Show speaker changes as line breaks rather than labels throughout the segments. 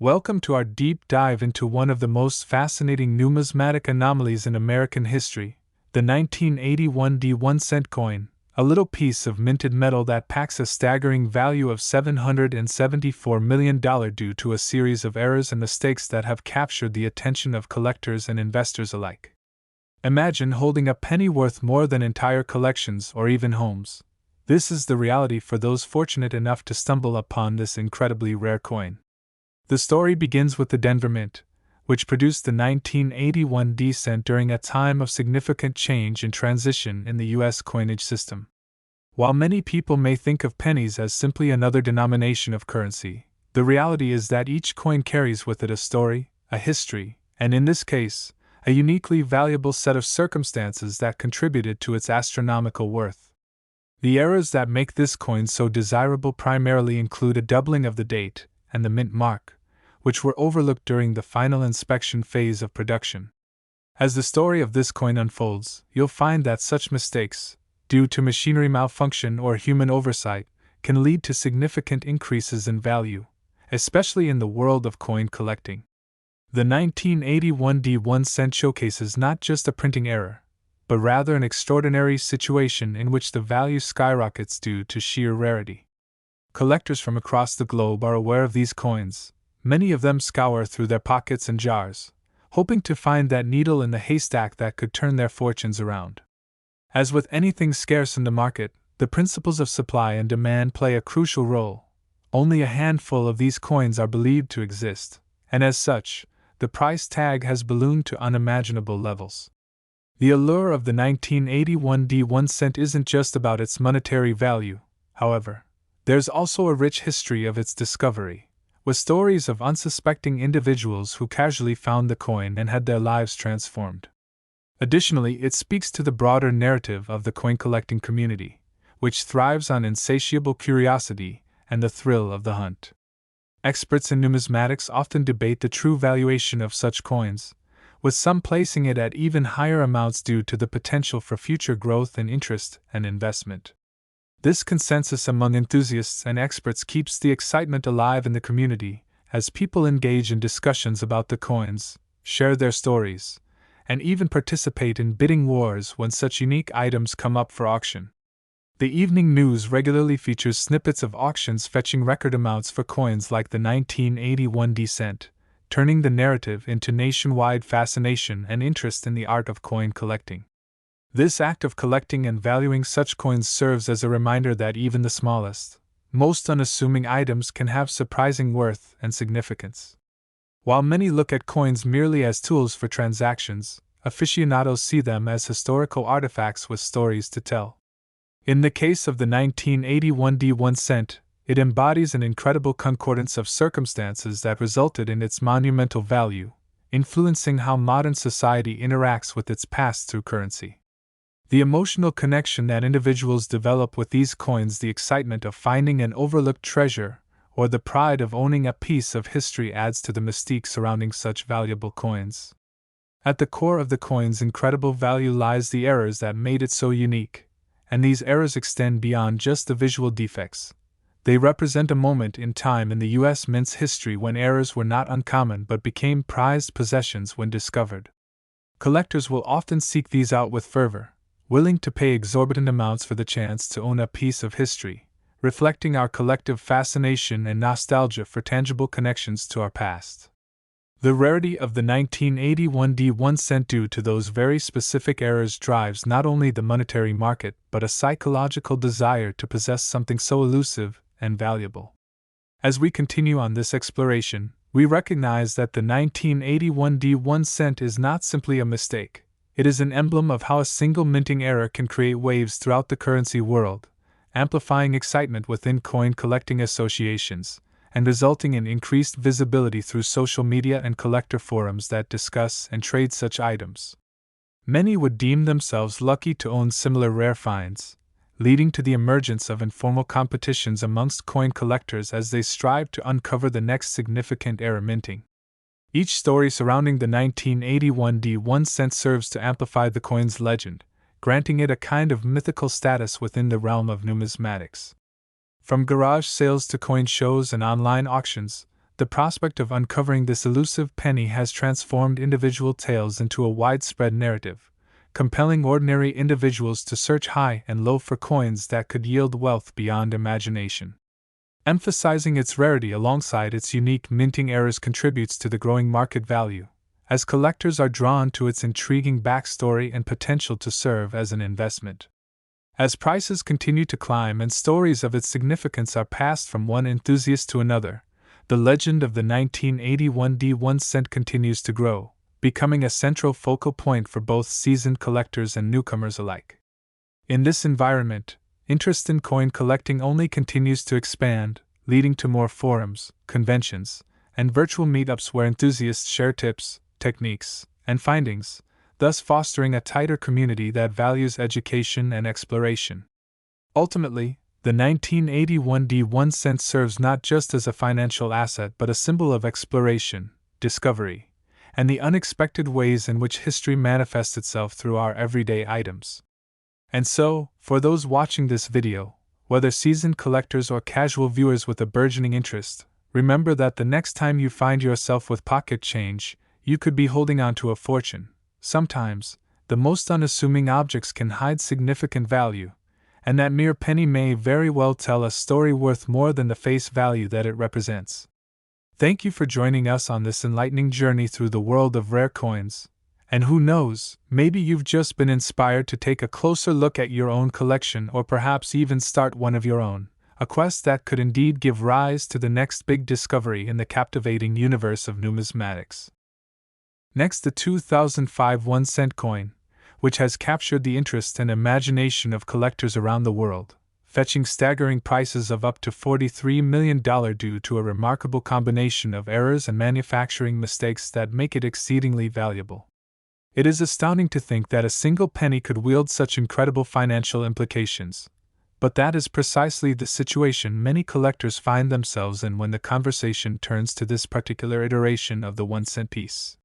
Welcome to our deep dive into one of the most fascinating numismatic anomalies in American history, the 1981 1-cent coin, a little piece of minted metal that packs a staggering value of $774 million due to a series of errors and mistakes that have captured the attention of collectors and investors alike. Imagine holding a penny worth more than entire collections or even homes. This is the reality for those fortunate enough to stumble upon this incredibly rare coin. The story begins with the Denver Mint, which produced the 1981 cent during a time of significant change and transition in the U.S. coinage system. While many people may think of pennies as simply another denomination of currency, the reality is that each coin carries with it a story, a history, and in this case, a uniquely valuable set of circumstances that contributed to its astronomical worth. The errors that make this coin so desirable primarily include a doubling of the date and the mint mark, which were overlooked during the final inspection phase of production. As the story of this coin unfolds, you'll find that such mistakes, due to machinery malfunction or human oversight, can lead to significant increases in value, especially in the world of coin collecting. The 1981 1-cent showcases not just a printing error, but rather an extraordinary situation in which the value skyrockets due to sheer rarity. Collectors from across the globe are aware of these coins. Many of them scour through their pockets and jars, hoping to find that needle in the haystack that could turn their fortunes around. As with anything scarce in the market, the principles of supply and demand play a crucial role. Only a handful of these coins are believed to exist, and as such, the price tag has ballooned to unimaginable levels. The allure of the 1981 1-cent isn't just about its monetary value, however. There's also a rich history of its discovery, with stories of unsuspecting individuals who casually found the coin and had their lives transformed. Additionally, it speaks to the broader narrative of the coin collecting community, which thrives on insatiable curiosity and the thrill of the hunt. Experts in numismatics often debate the true valuation of such coins, with some placing it at even higher amounts due to the potential for future growth in interest and investment. This consensus among enthusiasts and experts keeps the excitement alive in the community as people engage in discussions about the coins, share their stories, and even participate in bidding wars when such unique items come up for auction. The evening news regularly features snippets of auctions fetching record amounts for coins like the 1981 cent, turning the narrative into nationwide fascination and interest in the art of coin collecting. This act of collecting and valuing such coins serves as a reminder that even the smallest, most unassuming items can have surprising worth and significance. While many look at coins merely as tools for transactions, aficionados see them as historical artifacts with stories to tell. In the case of the 1981 1-cent, it embodies an incredible concordance of circumstances that resulted in its monumental value, influencing how modern society interacts with its past through currency. The emotional connection that individuals develop with these coins, the excitement of finding an overlooked treasure, or the pride of owning a piece of history adds to the mystique surrounding such valuable coins. At the core of the coin's incredible value lies the errors that made it so unique, and these errors extend beyond just the visual defects. They represent a moment in time in the U.S. Mint's history when errors were not uncommon but became prized possessions when discovered. Collectors will often seek these out with fervor, willing to pay exorbitant amounts for the chance to own a piece of history, reflecting our collective fascination and nostalgia for tangible connections to our past. The rarity of the 1981 1-cent due to those very specific errors drives not only the monetary market but a psychological desire to possess something so elusive and valuable. As we continue on this exploration, we recognize that the 1981 1-cent is not simply a mistake. It is an emblem of how a single minting error can create waves throughout the currency world, amplifying excitement within coin collecting associations, and resulting in increased visibility through social media and collector forums that discuss and trade such items. Many would deem themselves lucky to own similar rare finds, leading to the emergence of informal competitions amongst coin collectors as they strive to uncover the next significant error minting. Each story surrounding the 1981 1-cent serves to amplify the coin's legend, granting it a kind of mythical status within the realm of numismatics. From garage sales to coin shows and online auctions, the prospect of uncovering this elusive penny has transformed individual tales into a widespread narrative, compelling ordinary individuals to search high and low for coins that could yield wealth beyond imagination. Emphasizing its rarity alongside its unique minting errors contributes to the growing market value, as collectors are drawn to its intriguing backstory and potential to serve as an investment. As prices continue to climb and stories of its significance are passed from one enthusiast to another, the legend of the 1981 D1 cent continues to grow, becoming a central focal point for both seasoned collectors and newcomers alike. In this environment, interest in coin collecting only continues to expand, leading to more forums, conventions, and virtual meetups where enthusiasts share tips, techniques, and findings, thus fostering a tighter community that values education and exploration. Ultimately, the 1981 D1 cent serves not just as a financial asset but a symbol of exploration, discovery, and the unexpected ways in which history manifests itself through our everyday items. And so, for those watching this video, whether seasoned collectors or casual viewers with a burgeoning interest, remember that the next time you find yourself with pocket change, you could be holding on to a fortune. Sometimes, the most unassuming objects can hide significant value, and that mere penny may very well tell a story worth more than the face value that it represents. Thank you for joining us on this enlightening journey through the world of rare coins, and who knows, maybe you've just been inspired to take a closer look at your own collection or perhaps even start one of your own, a quest that could indeed give rise to the next big discovery in the captivating universe of numismatics. Next, the 2005 1-cent coin, which has captured the interest and imagination of collectors around the world, fetching staggering prices of up to $43 million due to a remarkable combination of errors and manufacturing mistakes that make it exceedingly valuable. It is astounding to think that a single penny could wield such incredible financial implications, but that is precisely the situation many collectors find themselves in when the conversation turns to this particular iteration of the 1-cent piece.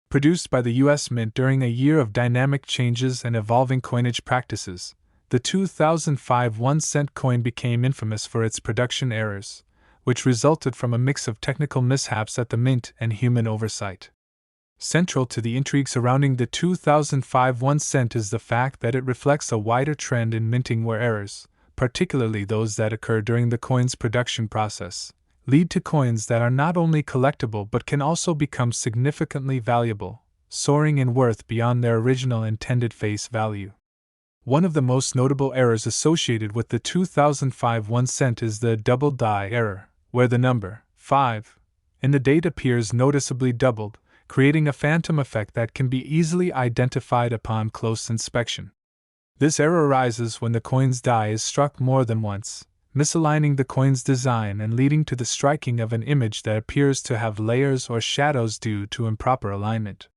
Produced by the U.S. Mint during a year of dynamic changes and evolving coinage practices, the 2005 1-cent coin became infamous for its production errors, which resulted from a mix of technical mishaps at the mint and human oversight. Central to the intrigue surrounding the 2005 1-cent is the fact that it reflects a wider trend in minting where errors, particularly those that occur during the coin's production process, lead to coins that are not only collectible but can also become significantly valuable, soaring in worth beyond their original intended face value. One of the most notable errors associated with the 2005 1-cent is the double die error, where the number 5 in the date appears noticeably doubled, creating a phantom effect that can be easily identified upon close inspection. This error arises when the coin's die is struck more than once, misaligning the coin's design and leading to the striking of an image that appears to have layers or shadows due to improper alignment.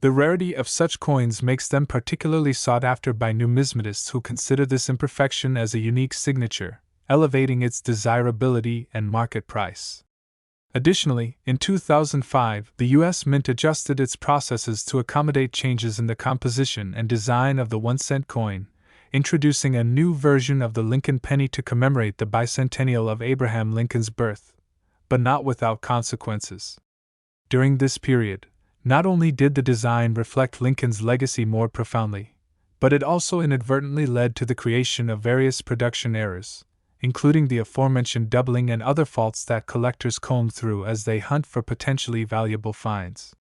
The rarity of such coins makes them particularly sought after by numismatists who consider this imperfection as a unique signature, elevating its desirability and market price. Additionally, in 2005, the U.S. Mint adjusted its processes to accommodate changes in the composition and design of the 1-cent coin, introducing a new version of the Lincoln penny to commemorate the bicentennial of Abraham Lincoln's birth, but not without consequences. During this period, not only did the design reflect Lincoln's legacy more profoundly, but it also inadvertently led to the creation of various production errors, including the aforementioned doubling and other faults that collectors comb through as they hunt for potentially valuable finds.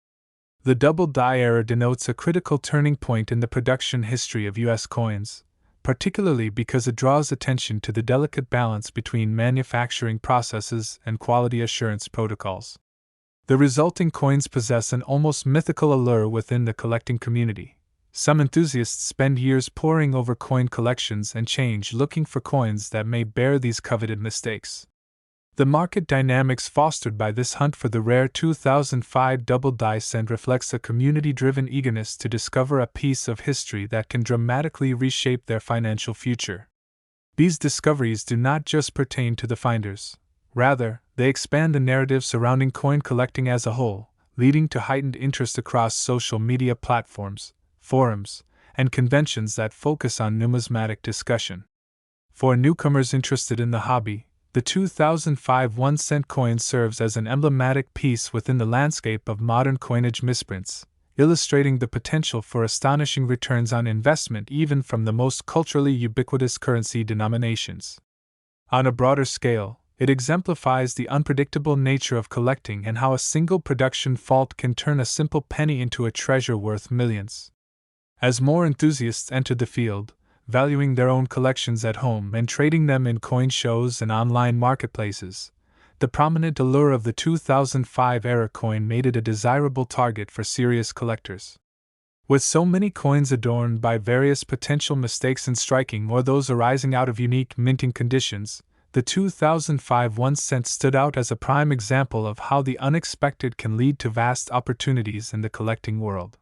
The double die error denotes a critical turning point in the production history of U.S. coins, particularly because it draws attention to the delicate balance between manufacturing processes and quality assurance protocols. The resulting coins possess an almost mythical allure within the collecting community. Some enthusiasts spend years poring over coin collections and change looking for coins that may bear these coveted mistakes. The market dynamics fostered by this hunt for the rare 2005 double die cent reflects a community-driven eagerness to discover a piece of history that can dramatically reshape their financial future. These discoveries do not just pertain to the finders. Rather, they expand the narrative surrounding coin collecting as a whole, leading to heightened interest across social media platforms, forums, and conventions that focus on numismatic discussion. For newcomers interested in the hobby, the 2005 1-cent coin serves as an emblematic piece within the landscape of modern coinage misprints, illustrating the potential for astonishing returns on investment even from the most culturally ubiquitous currency denominations. On a broader scale, it exemplifies the unpredictable nature of collecting and how a single production fault can turn a simple penny into a treasure worth millions. As more enthusiasts entered the field, valuing their own collections at home and trading them in coin shows and online marketplaces, the prominent allure of the 2005-era coin made it a desirable target for serious collectors. With so many coins adorned by various potential mistakes in striking or those arising out of unique minting conditions, the 2005 1-cent stood out as a prime example of how the unexpected can lead to vast opportunities in the collecting world.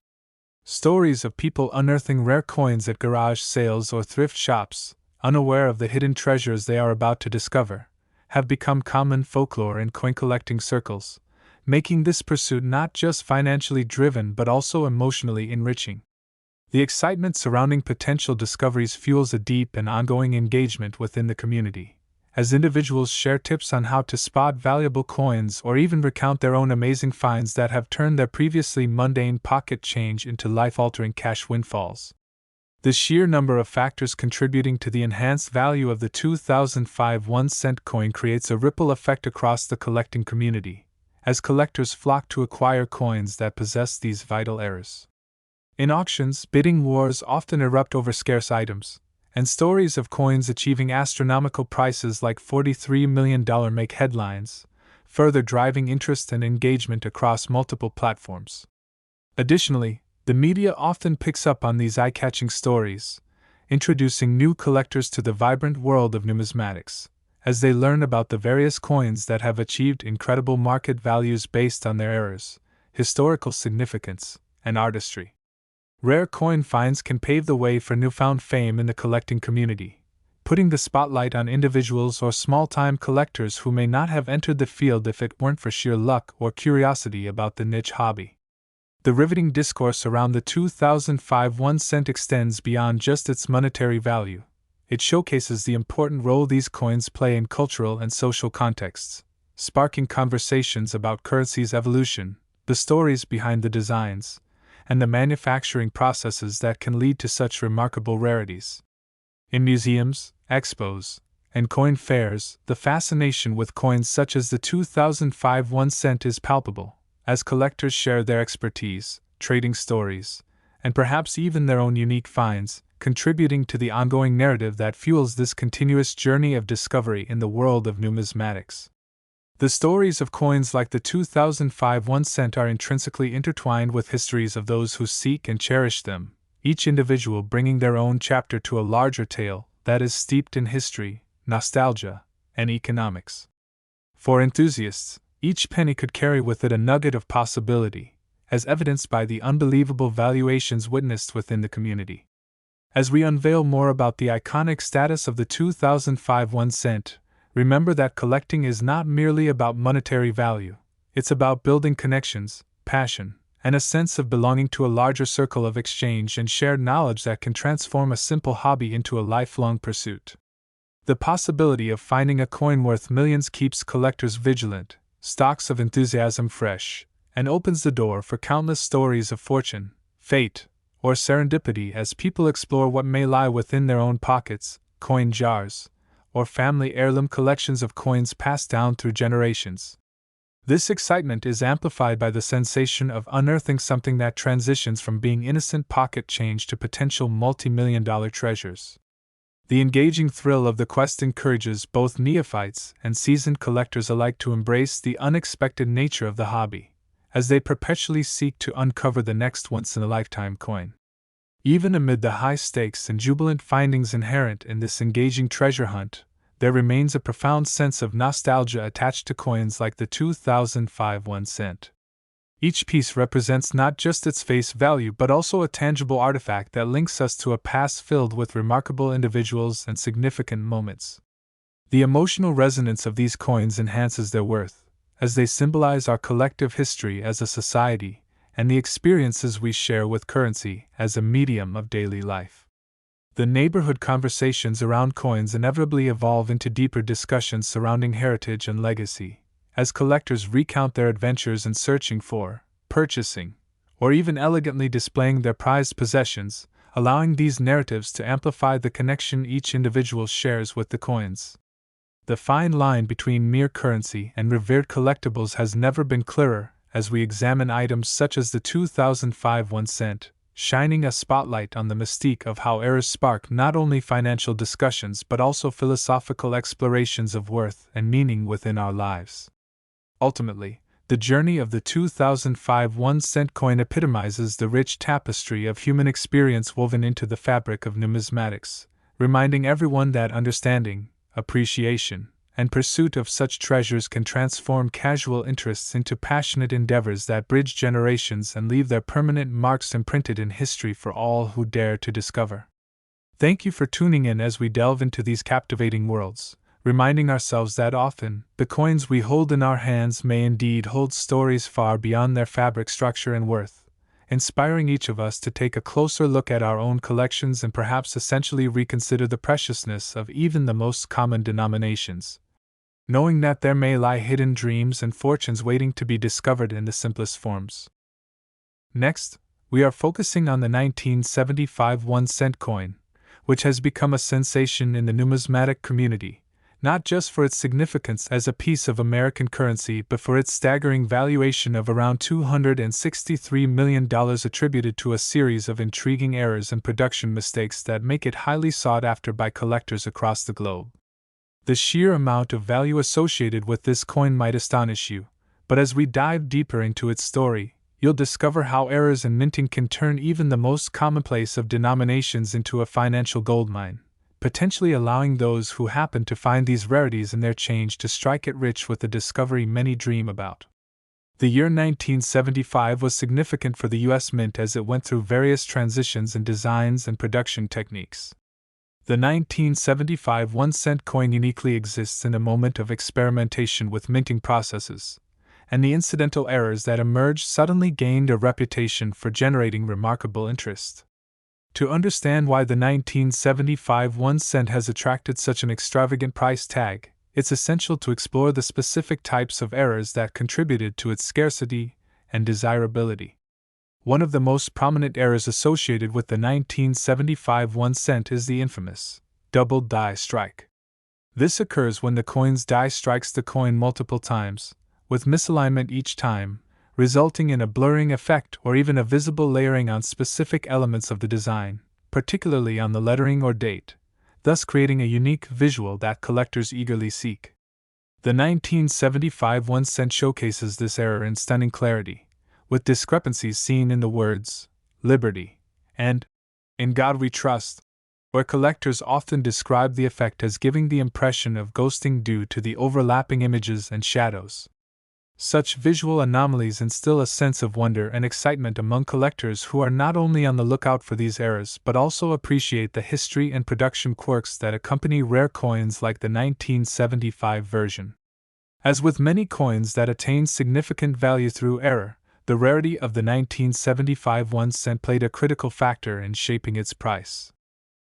Stories of people unearthing rare coins at garage sales or thrift shops, unaware of the hidden treasures they are about to discover, have become common folklore in coin collecting circles, making this pursuit not just financially driven but also emotionally enriching. The excitement surrounding potential discoveries fuels a deep and ongoing engagement within the community, as individuals share tips on how to spot valuable coins or even recount their own amazing finds that have turned their previously mundane pocket change into life-altering cash windfalls. The sheer number of factors contributing to the enhanced value of the 2005 1-cent coin creates a ripple effect across the collecting community, as collectors flock to acquire coins that possess these vital errors. In auctions, bidding wars often erupt over scarce items, and stories of coins achieving astronomical prices like $43 million make headlines, further driving interest and engagement across multiple platforms. Additionally, the media often picks up on these eye-catching stories, introducing new collectors to the vibrant world of numismatics, as they learn about the various coins that have achieved incredible market values based on their errors, historical significance, and artistry. Rare coin finds can pave the way for newfound fame in the collecting community, putting the spotlight on individuals or small-time collectors who may not have entered the field if it weren't for sheer luck or curiosity about the niche hobby. The riveting discourse around the 2005 1-cent extends beyond just its monetary value. It showcases the important role these coins play in cultural and social contexts, sparking conversations about currency's evolution, the stories behind the designs, and the manufacturing processes that can lead to such remarkable rarities. In museums, expos, and coin fairs, the fascination with coins such as the 2005 1-cent is palpable, as collectors share their expertise, trading stories, and perhaps even their own unique finds, contributing to the ongoing narrative that fuels this continuous journey of discovery in the world of numismatics. The stories of coins like the 2005 1-cent are intrinsically intertwined with histories of those who seek and cherish them, each individual bringing their own chapter to a larger tale that is steeped in history, nostalgia, and economics. For enthusiasts, each penny could carry with it a nugget of possibility, as evidenced by the unbelievable valuations witnessed within the community. As we unveil more about the iconic status of the 2005 1-cent, remember that collecting is not merely about monetary value, it's about building connections, passion, and a sense of belonging to a larger circle of exchange and shared knowledge that can transform a simple hobby into a lifelong pursuit. The possibility of finding a coin worth millions keeps collectors vigilant, stocks of enthusiasm fresh, and opens the door for countless stories of fortune, fate, or serendipity as people explore what may lie within their own pockets, coin jars, or family heirloom collections of coins passed down through generations. This excitement is amplified by the sensation of unearthing something that transitions from being innocent pocket change to potential multi-million-dollar treasures. The engaging thrill of the quest encourages both neophytes and seasoned collectors alike to embrace the unexpected nature of the hobby, as they perpetually seek to uncover the next once-in-a-lifetime coin. Even amid the high stakes and jubilant findings inherent in this engaging treasure hunt, there remains a profound sense of nostalgia attached to coins like the 2005 1-cent. Each piece represents not just its face value but also a tangible artifact that links us to a past filled with remarkable individuals and significant moments. The emotional resonance of these coins enhances their worth, as they symbolize our collective history as a society and the experiences we share with currency as a medium of daily life. The neighborhood conversations around coins inevitably evolve into deeper discussions surrounding heritage and legacy, as collectors recount their adventures in searching for, purchasing, or even elegantly displaying their prized possessions, allowing these narratives to amplify the connection each individual shares with the coins. The fine line between mere currency and revered collectibles has never been clearer, as we examine items such as the 2005 1 cent, shining a spotlight on the mystique of how errors spark not only financial discussions but also philosophical explorations of worth and meaning within our lives. Ultimately, the journey of the 2005 1 cent coin epitomizes the rich tapestry of human experience woven into the fabric of numismatics, reminding everyone that understanding, appreciation, and pursuit of such treasures can transform casual interests into passionate endeavors that bridge generations and leave their permanent marks imprinted in history for all who dare to discover. Thank you for tuning in as we delve into these captivating worlds, reminding ourselves that often, the coins we hold in our hands may indeed hold stories far beyond their fabric structure and worth, inspiring each of us to take a closer look at our own collections and perhaps essentially reconsider the preciousness of even the most common denominations, knowing that there may lie hidden dreams and fortunes waiting to be discovered in the simplest forms. Next, we are focusing on the 1975 1 cent coin, which has become a sensation in the numismatic community, not just for its significance as a piece of American currency but for its staggering valuation of around $263 million attributed to a series of intriguing errors and production mistakes that make it highly sought after by collectors across the globe. The sheer amount of value associated with this coin might astonish you, but as we dive deeper into its story, you'll discover how errors in minting can turn even the most commonplace of denominations into a financial goldmine, potentially allowing those who happen to find these rarities in their change to strike it rich with the discovery many dream about. The year 1975 was significant for the U.S. Mint as it went through various transitions in designs and production techniques. The 1975 1 cent coin uniquely exists in a moment of experimentation with minting processes, and the incidental errors that emerged suddenly gained a reputation for generating remarkable interest. To understand why the 1975 1 cent has attracted such an extravagant price tag, it's essential to explore the specific types of errors that contributed to its scarcity and desirability. One of the most prominent errors associated with the 1975 1 cent is the infamous double die strike. This occurs when the coin's die strikes the coin multiple times, with misalignment each time, resulting in a blurring effect or even a visible layering on specific elements of the design, particularly on the lettering or date, thus creating a unique visual that collectors eagerly seek. The 1975 1 cent showcases this error in stunning clarity, with discrepancies seen in the words, "Liberty," and "In God We Trust," where collectors often describe the effect as giving the impression of ghosting due to the overlapping images and shadows. Such visual anomalies instill a sense of wonder and excitement among collectors who are not only on the lookout for these errors but also appreciate the history and production quirks that accompany rare coins like the 1975 version. As with many coins that attain significant value through error, the rarity of the 1975 1 cent played a critical factor in shaping its price.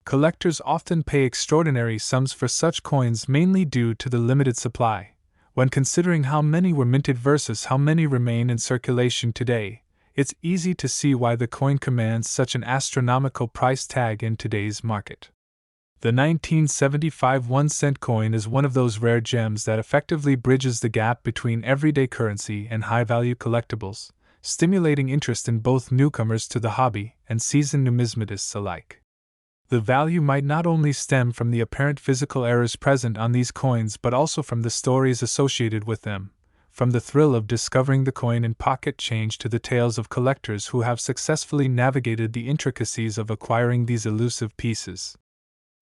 Collectors often pay extraordinary sums for such coins mainly due to the limited supply. When considering how many were minted versus how many remain in circulation today, it's easy to see why the coin commands such an astronomical price tag in today's market. The 1975 1 cent coin is one of those rare gems that effectively bridges the gap between everyday currency and high-value collectibles, stimulating interest in both newcomers to the hobby and seasoned numismatists alike. The value might not only stem from the apparent physical errors present on these coins but also from the stories associated with them, from the thrill of discovering the coin in pocket change to the tales of collectors who have successfully navigated the intricacies of acquiring these elusive pieces.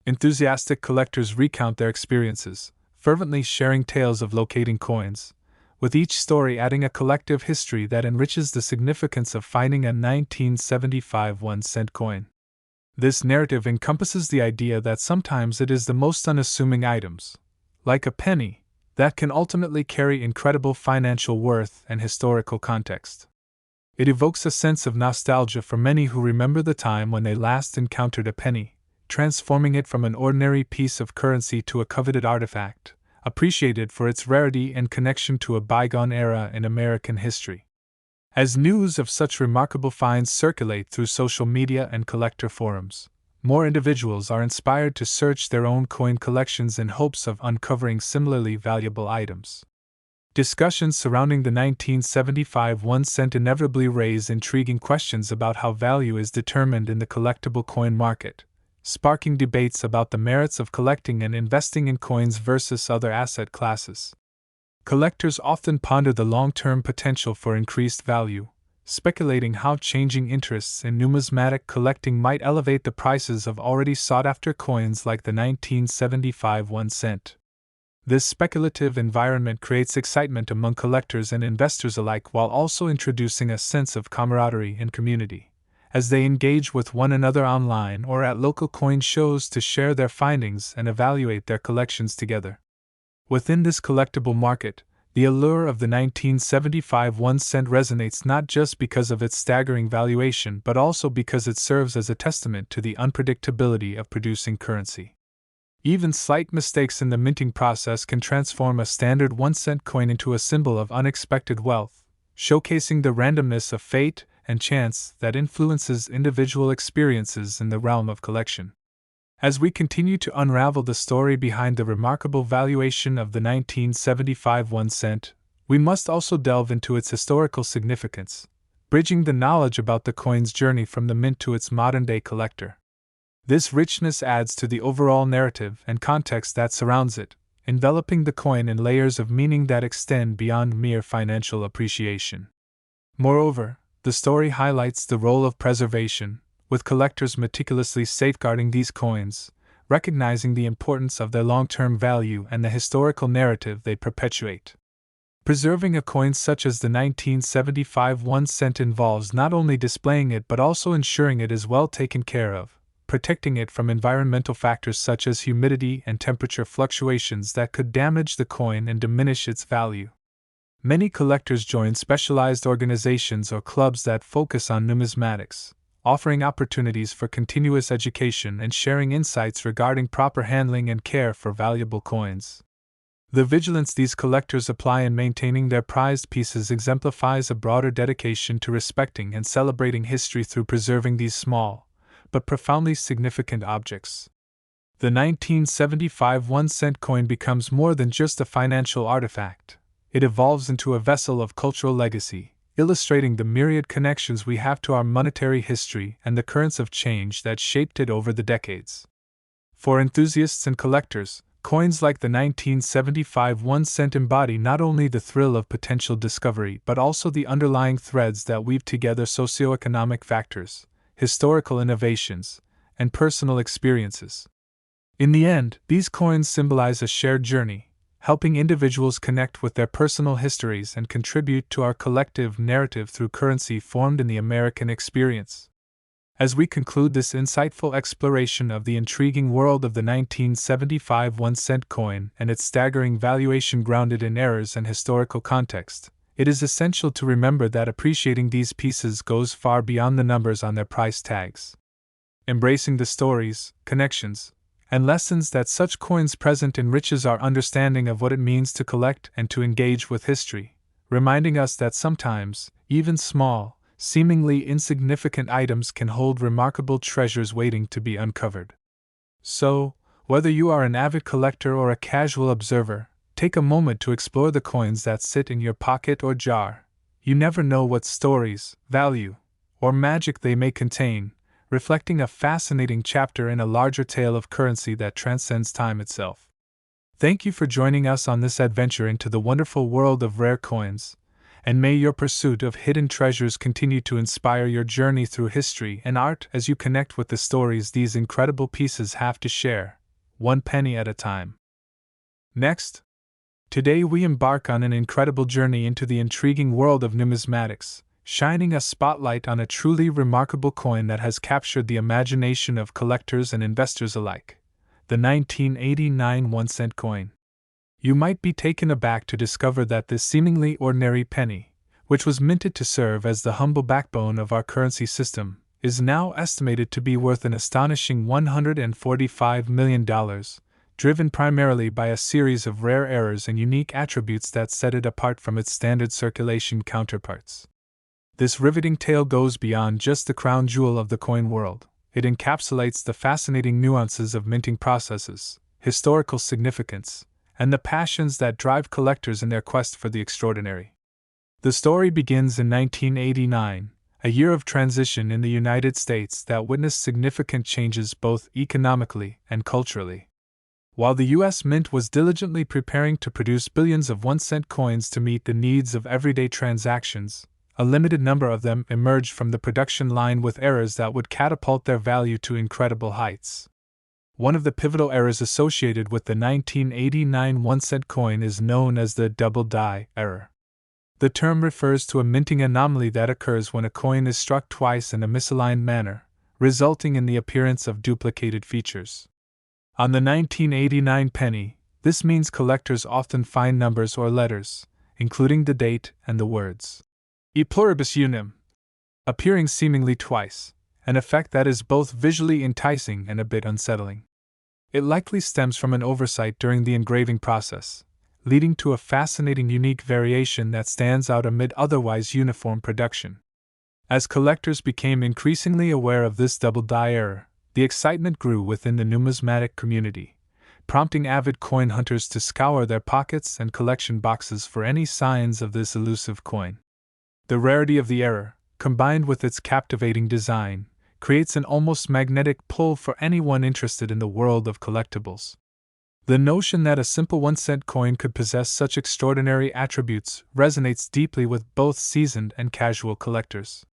Enthusiastic collectors recount their experiences, fervently sharing tales of locating coins, with each story adding a collective history that enriches the significance of finding a 1975 1 cent coin. This narrative encompasses the idea that sometimes it is the most unassuming items, like a penny, that can ultimately carry incredible financial worth and historical context. It evokes a sense of nostalgia for many who remember the time when they last encountered a penny, transforming it from an ordinary piece of currency to a coveted artifact, appreciated for its rarity and connection to a bygone era in American history. As news of such remarkable finds circulate through social media and collector forums, more individuals are inspired to search their own coin collections in hopes of uncovering similarly valuable items. Discussions surrounding the 1975 1 cent inevitably raise intriguing questions about how value is determined in the collectible coin market, sparking debates about the merits of collecting and investing in coins versus other asset classes. Collectors often ponder the long-term potential for increased value, speculating how changing interests in numismatic collecting might elevate the prices of already sought-after coins like the 1975 1 cent. This speculative environment creates excitement among collectors and investors alike while also introducing a sense of camaraderie and community, as they engage with one another online or at local coin shows to share their findings and evaluate their collections together. Within this collectible market, the allure of the 1975 1 cent resonates not just because of its staggering valuation but also because it serves as a testament to the unpredictability of producing currency. Even slight mistakes in the minting process can transform a standard 1 cent coin into a symbol of unexpected wealth, showcasing the randomness of fate and chance that influences individual experiences in the realm of collection. As we continue to unravel the story behind the remarkable valuation of the 1975 1 cent, we must also delve into its historical significance, bridging the knowledge about the coin's journey from the mint to its modern-day collector. This richness adds to the overall narrative and context that surrounds it, enveloping the coin in layers of meaning that extend beyond mere financial appreciation. Moreover, the story highlights the role of preservation, with collectors meticulously safeguarding these coins, recognizing the importance of their long-term value and the historical narrative they perpetuate. Preserving a coin such as the 1975 1 cent involves not only displaying it but also ensuring it is well taken care of, protecting it from environmental factors such as humidity and temperature fluctuations that could damage the coin and diminish its value. Many collectors join specialized organizations or clubs that focus on numismatics, offering opportunities for continuous education and sharing insights regarding proper handling and care for valuable coins. The vigilance these collectors apply in maintaining their prized pieces exemplifies a broader dedication to respecting and celebrating history through preserving these small, but profoundly significant objects. The 1975 1 cent coin becomes more than just a financial artifact. It evolves into a vessel of cultural legacy, illustrating the myriad connections we have to our monetary history and the currents of change that shaped it over the decades. For enthusiasts and collectors, coins like the 1975 1 cent embody not only the thrill of potential discovery but also the underlying threads that weave together socioeconomic factors, historical innovations, and personal experiences. In the end, these coins symbolize a shared journey, helping individuals connect with their personal histories and contribute to our collective narrative through currency formed in the American experience. As we conclude this insightful exploration of the intriguing world of the 1975 1 cent coin and its staggering valuation grounded in errors and historical context, it is essential to remember that appreciating these pieces goes far beyond the numbers on their price tags. Embracing the stories, connections, and lessons that such coins present enriches our understanding of what it means to collect and to engage with history, reminding us that sometimes, even small, seemingly insignificant items can hold remarkable treasures waiting to be uncovered. So, whether you are an avid collector or a casual observer, take a moment to explore the coins that sit in your pocket or jar. You never know what stories, value, or magic they may contain, reflecting a fascinating chapter in a larger tale of currency that transcends time itself. Thank you for joining us on this adventure into the wonderful world of rare coins, and may your pursuit of hidden treasures continue to inspire your journey through history and art as you connect with the stories these incredible pieces have to share, one penny at a time. Next, today we embark on an incredible journey into the intriguing world of numismatics, shining a spotlight on a truly remarkable coin that has captured the imagination of collectors and investors alike, the 1989 1 cent coin. You might be taken aback to discover that this seemingly ordinary penny, which was minted to serve as the humble backbone of our currency system, is now estimated to be worth an astonishing $145 million, driven primarily by a series of rare errors and unique attributes that set it apart from its standard circulation counterparts. This riveting tale goes beyond just the crown jewel of the coin world. It encapsulates the fascinating nuances of minting processes, historical significance, and the passions that drive collectors in their quest for the extraordinary. The story begins in 1989, a year of transition in the United States that witnessed significant changes both economically and culturally. While the U.S. Mint was diligently preparing to produce billions of 1-cent coins to meet the needs of everyday transactions, a limited number of them emerged from the production line with errors that would catapult their value to incredible heights. One of the pivotal errors associated with the 1989 1-cent coin is known as the double die error. The term refers to a minting anomaly that occurs when a coin is struck twice in a misaligned manner, resulting in the appearance of duplicated features. On the 1989 penny, this means collectors often find numbers or letters, including the date and the words E pluribus unum, appearing seemingly twice, an effect that is both visually enticing and a bit unsettling. It likely stems from an oversight during the engraving process, leading to a fascinating unique variation that stands out amid otherwise uniform production. As collectors became increasingly aware of this double die error, the excitement grew within the numismatic community, prompting avid coin hunters to scour their pockets and collection boxes for any signs of this elusive coin. The rarity of the error, combined with its captivating design, creates an almost magnetic pull for anyone interested in the world of collectibles. The notion that a simple 1-cent coin could possess such extraordinary attributes resonates deeply with both seasoned and casual collectors.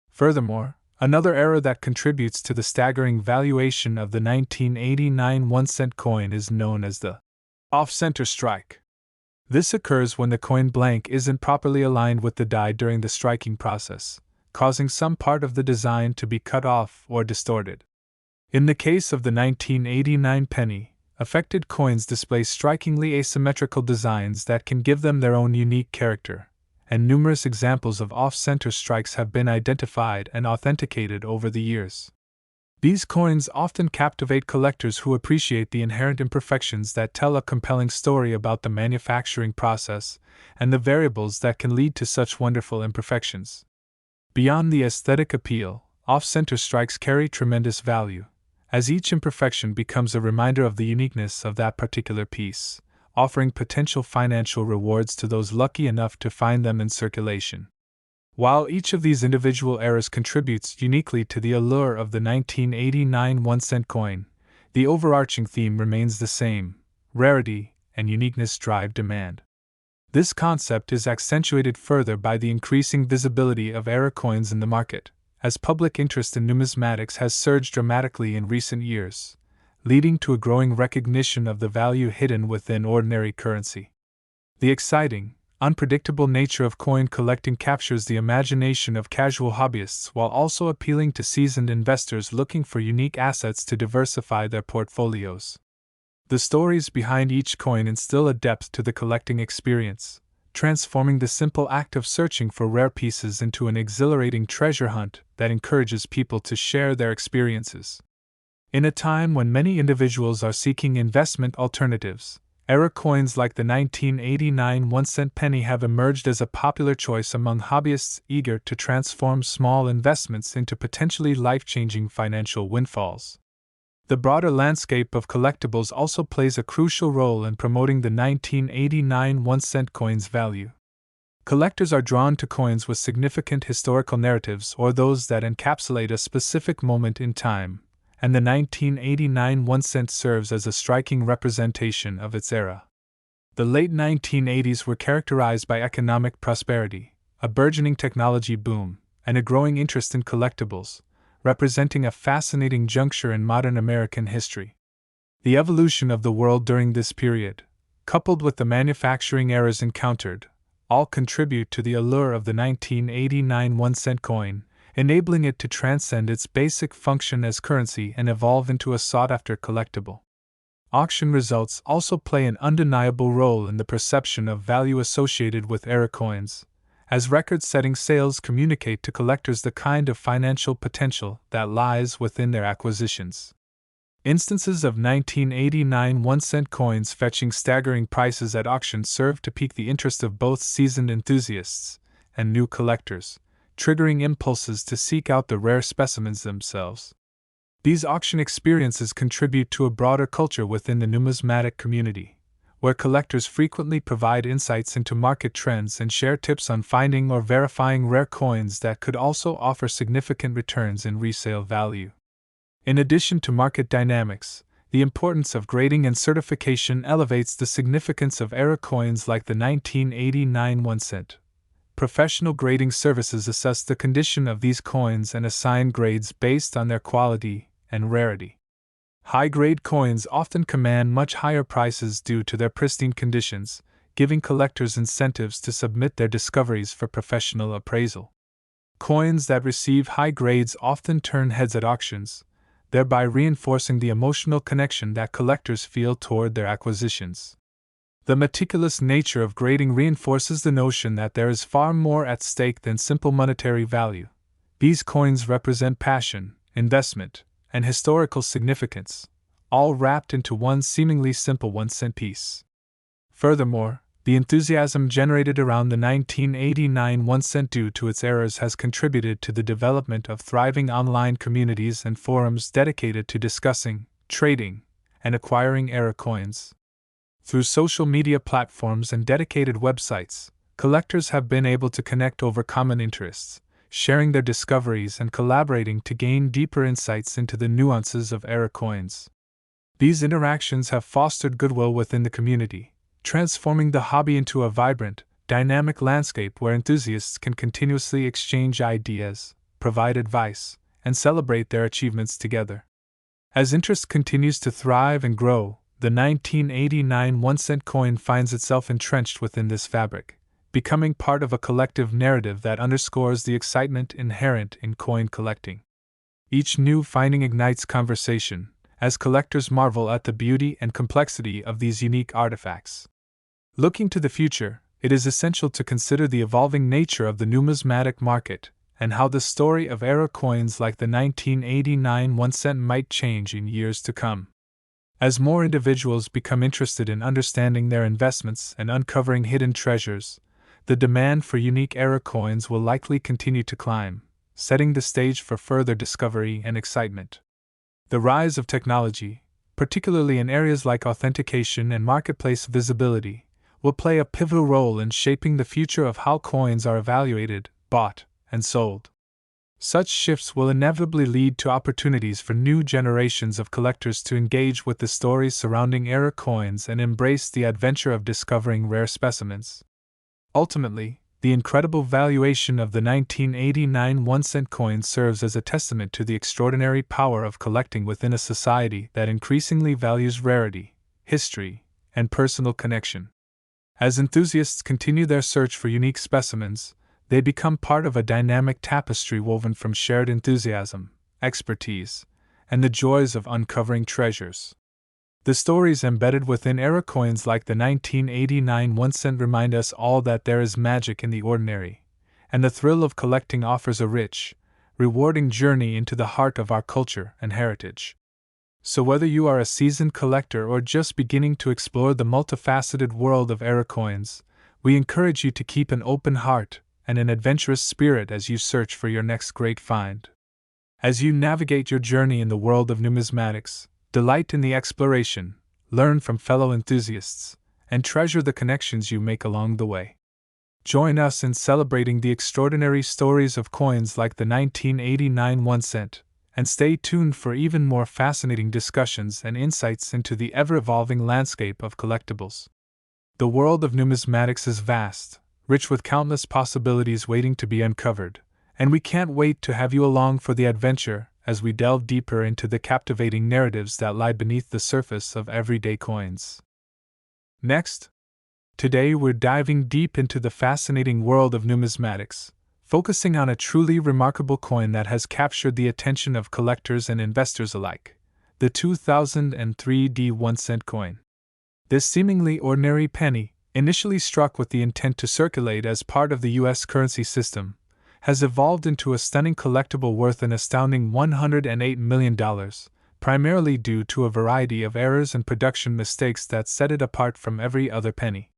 Furthermore, another error that contributes to the staggering valuation of the 1989 1-cent coin is known as the off-center strike. This occurs when the coin blank isn't properly aligned with the die during the striking process, causing some part of the design to be cut off or distorted. In the case of the 1989 penny, affected coins display strikingly asymmetrical designs that can give them their own unique character, and numerous examples of off-center strikes have been identified and authenticated over the years. These coins often captivate collectors who appreciate the inherent imperfections that tell a compelling story about the manufacturing process and the variables that can lead to such wonderful imperfections. Beyond the aesthetic appeal, off-center strikes carry tremendous value, as each imperfection becomes a reminder of the uniqueness of that particular piece, offering potential financial rewards to those lucky enough to find them in circulation. While each of these individual errors contributes uniquely to the allure of the 1989 1-cent coin, the overarching theme remains the same: rarity and uniqueness drive demand. This concept is accentuated further by the increasing visibility of error coins in the market, as public interest in numismatics has surged dramatically in recent years, leading to a growing recognition of the value hidden within ordinary currency. The exciting, unpredictable nature of coin collecting captures the imagination of casual hobbyists while also appealing to seasoned investors looking for unique assets to diversify their portfolios. The stories behind each coin instill a depth to the collecting experience, transforming the simple act of searching for rare pieces into an exhilarating treasure hunt that encourages people to share their experiences. In a time when many individuals are seeking investment alternatives, error coins like the 1989 1-cent penny have emerged as a popular choice among hobbyists eager to transform small investments into potentially life-changing financial windfalls. The broader landscape of collectibles also plays a crucial role in promoting the 1989 1-cent coin's value. Collectors are drawn to coins with significant historical narratives or those that encapsulate a specific moment in time, and the 1989 1-cent serves as a striking representation of its era. The late 1980s were characterized by economic prosperity, a burgeoning technology boom, and a growing interest in collectibles, representing a fascinating juncture in modern American history. The evolution of the world during this period, coupled with the manufacturing errors encountered, all contribute to the allure of the 1989 1-cent coin, enabling it to transcend its basic function as currency and evolve into a sought-after collectible. Auction results also play an undeniable role in the perception of value associated with error coins, as record-setting sales communicate to collectors the kind of financial potential that lies within their acquisitions. Instances of 1989 1-cent coins fetching staggering prices at auction serve to pique the interest of both seasoned enthusiasts and new collectors, triggering impulses to seek out the rare specimens themselves. These auction experiences contribute to a broader culture within the numismatic community, where collectors frequently provide insights into market trends and share tips on finding or verifying rare coins that could also offer significant returns in resale value. In addition to market dynamics, the importance of grading and certification elevates the significance of era coins like the 1989 1-cent. Professional grading services assess the condition of these coins and assign grades based on their quality and rarity. High-grade coins often command much higher prices due to their pristine conditions, giving collectors incentives to submit their discoveries for professional appraisal. Coins that receive high grades often turn heads at auctions, thereby reinforcing the emotional connection that collectors feel toward their acquisitions. The meticulous nature of grading reinforces the notion that there is far more at stake than simple monetary value. These coins represent passion, investment, and historical significance, all wrapped into one seemingly simple 1-cent piece. Furthermore, the enthusiasm generated around the 1989 1-cent due to its errors has contributed to the development of thriving online communities and forums dedicated to discussing, trading, and acquiring era coins. Through social media platforms and dedicated websites, collectors have been able to connect over common interests, sharing their discoveries and collaborating to gain deeper insights into the nuances of era coins. These interactions have fostered goodwill within the community, transforming the hobby into a vibrant, dynamic landscape where enthusiasts can continuously exchange ideas, provide advice, and celebrate their achievements together. As interest continues to thrive and grow, the 1989 1-cent coin finds itself entrenched within this fabric, becoming part of a collective narrative that underscores the excitement inherent in coin collecting. Each new finding ignites conversation, as collectors marvel at the beauty and complexity of these unique artifacts. Looking to the future, it is essential to consider the evolving nature of the numismatic market and how the story of era coins like the 1989 1-cent might change in years to come. As more individuals become interested in understanding their investments and uncovering hidden treasures, the demand for unique era coins will likely continue to climb, setting the stage for further discovery and excitement. The rise of technology, particularly in areas like authentication and marketplace visibility, will play a pivotal role in shaping the future of how coins are evaluated, bought, and sold. Such shifts will inevitably lead to opportunities for new generations of collectors to engage with the stories surrounding era coins and embrace the adventure of discovering rare specimens. Ultimately, the incredible valuation of the 1989 1-cent coin serves as a testament to the extraordinary power of collecting within a society that increasingly values rarity, history, and personal connection. As enthusiasts continue their search for unique specimens, they become part of a dynamic tapestry woven from shared enthusiasm, expertise, and the joys of uncovering treasures. The stories embedded within era coins like the 1989 1-cent remind us all that there is magic in the ordinary, and the thrill of collecting offers a rich, rewarding journey into the heart of our culture and heritage. So whether you are a seasoned collector or just beginning to explore the multifaceted world of era coins, we encourage you to keep an open heart and an adventurous spirit as you search for your next great find. As you navigate your journey in the world of numismatics, delight in the exploration, learn from fellow enthusiasts, and treasure the connections you make along the way. Join us in celebrating the extraordinary stories of coins like the 1989 1-cent, and stay tuned for even more fascinating discussions and insights into the ever-evolving landscape of collectibles. The world of numismatics is vast, rich with countless possibilities waiting to be uncovered, and we can't wait to have you along for the adventure as we delve deeper into the captivating narratives that lie beneath the surface of everyday coins. Next, today we're diving deep into the fascinating world of numismatics, focusing on a truly remarkable coin that has captured the attention of collectors and investors alike, the 2003 1-cent coin. This seemingly ordinary penny, initially struck with the intent to circulate as part of the U.S. currency system, has evolved into a stunning collectible worth an astounding $108 million, primarily due to a variety of errors and production mistakes that set it apart from every other penny.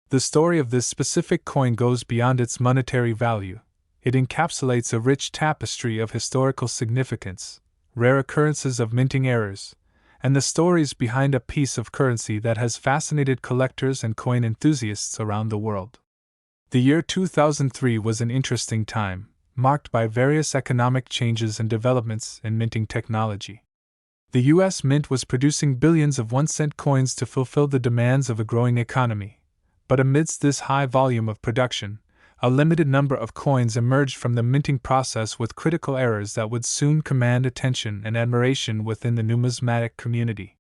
The story of this specific coin goes beyond its monetary value. It encapsulates a rich tapestry of historical significance, rare occurrences of minting errors, and the stories behind a piece of currency that has fascinated collectors and coin enthusiasts around the world. The year 2003 was an interesting time, marked by various economic changes and developments in minting technology. The U.S. Mint was producing billions of 1-cent coins to fulfill the demands of a growing economy, but amidst this high volume of production, a limited number of coins emerged from the minting process with critical errors that would soon command attention and admiration within the numismatic community.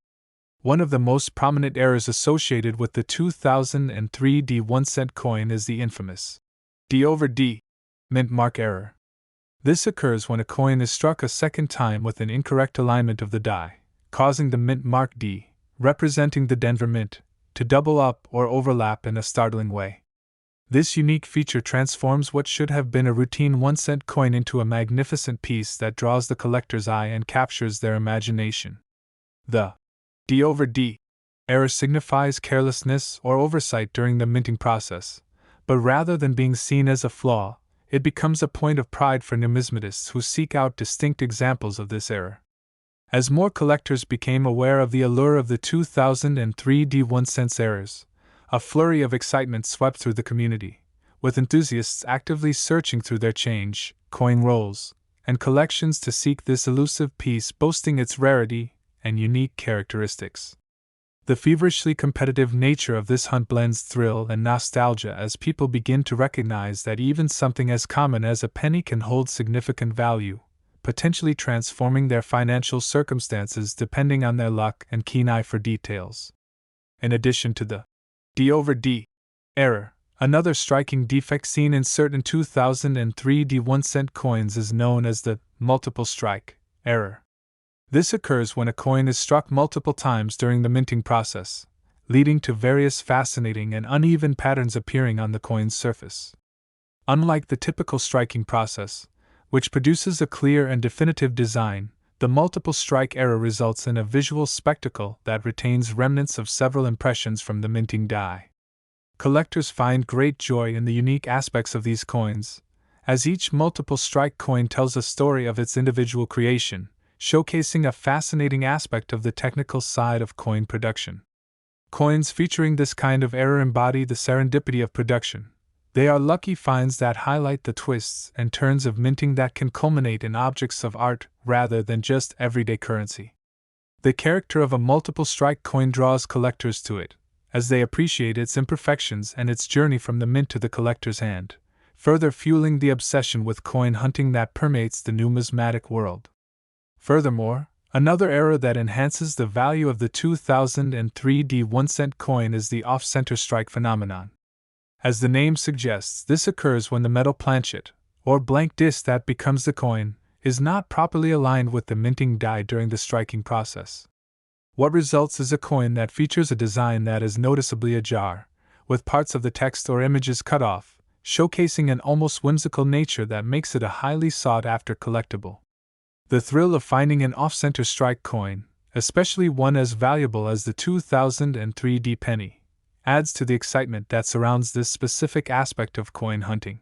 One of the most prominent errors associated with the 2003 D 1-cent coin is the infamous D/D mint mark error. This occurs when a coin is struck a second time with an incorrect alignment of the die, causing the mint mark D, representing the Denver Mint, to double up or overlap in a startling way. This unique feature transforms what should have been a routine 1-cent coin into a magnificent piece that draws the collector's eye and captures their imagination. The D/D error signifies carelessness or oversight during the minting process, but rather than being seen as a flaw, it becomes a point of pride for numismatists who seek out distinct examples of this error. As more collectors became aware of the allure of the 2003 D 1-cent errors, a flurry of excitement swept through the community, with enthusiasts actively searching through their change, coin rolls, and collections to seek this elusive piece boasting its rarity and unique characteristics. The feverishly competitive nature of this hunt blends thrill and nostalgia as people begin to recognize that even something as common as a penny can hold significant value, potentially transforming their financial circumstances depending on their luck and keen eye for details. In addition to the D/D error, another striking defect seen in certain 2003 D 1-cent coins is known as the multiple strike error. This occurs when a coin is struck multiple times during the minting process, leading to various fascinating and uneven patterns appearing on the coin's surface. Unlike the typical striking process, which produces a clear and definitive design, the multiple strike error results in a visual spectacle that retains remnants of several impressions from the minting die. Collectors find great joy in the unique aspects of these coins, as each multiple strike coin tells a story of its individual creation, showcasing a fascinating aspect of the technical side of coin production. Coins featuring this kind of error embody the serendipity of production. They are lucky finds that highlight the twists and turns of minting that can culminate in objects of art rather than just everyday currency. The character of a multiple strike coin draws collectors to it, as they appreciate its imperfections and its journey from the mint to the collector's hand, further fueling the obsession with coin hunting that permeates the numismatic world. Furthermore, another error that enhances the value of the 2003 D 1-cent coin is the off-center strike phenomenon. As the name suggests, this occurs when the metal planchet, or blank disc that becomes the coin, is not properly aligned with the minting die during the striking process. What results is a coin that features a design that is noticeably ajar, with parts of the text or images cut off, showcasing an almost whimsical nature that makes it a highly sought-after collectible. The thrill of finding an off-center strike coin, especially one as valuable as the 2003 D penny, adds to the excitement that surrounds this specific aspect of coin hunting.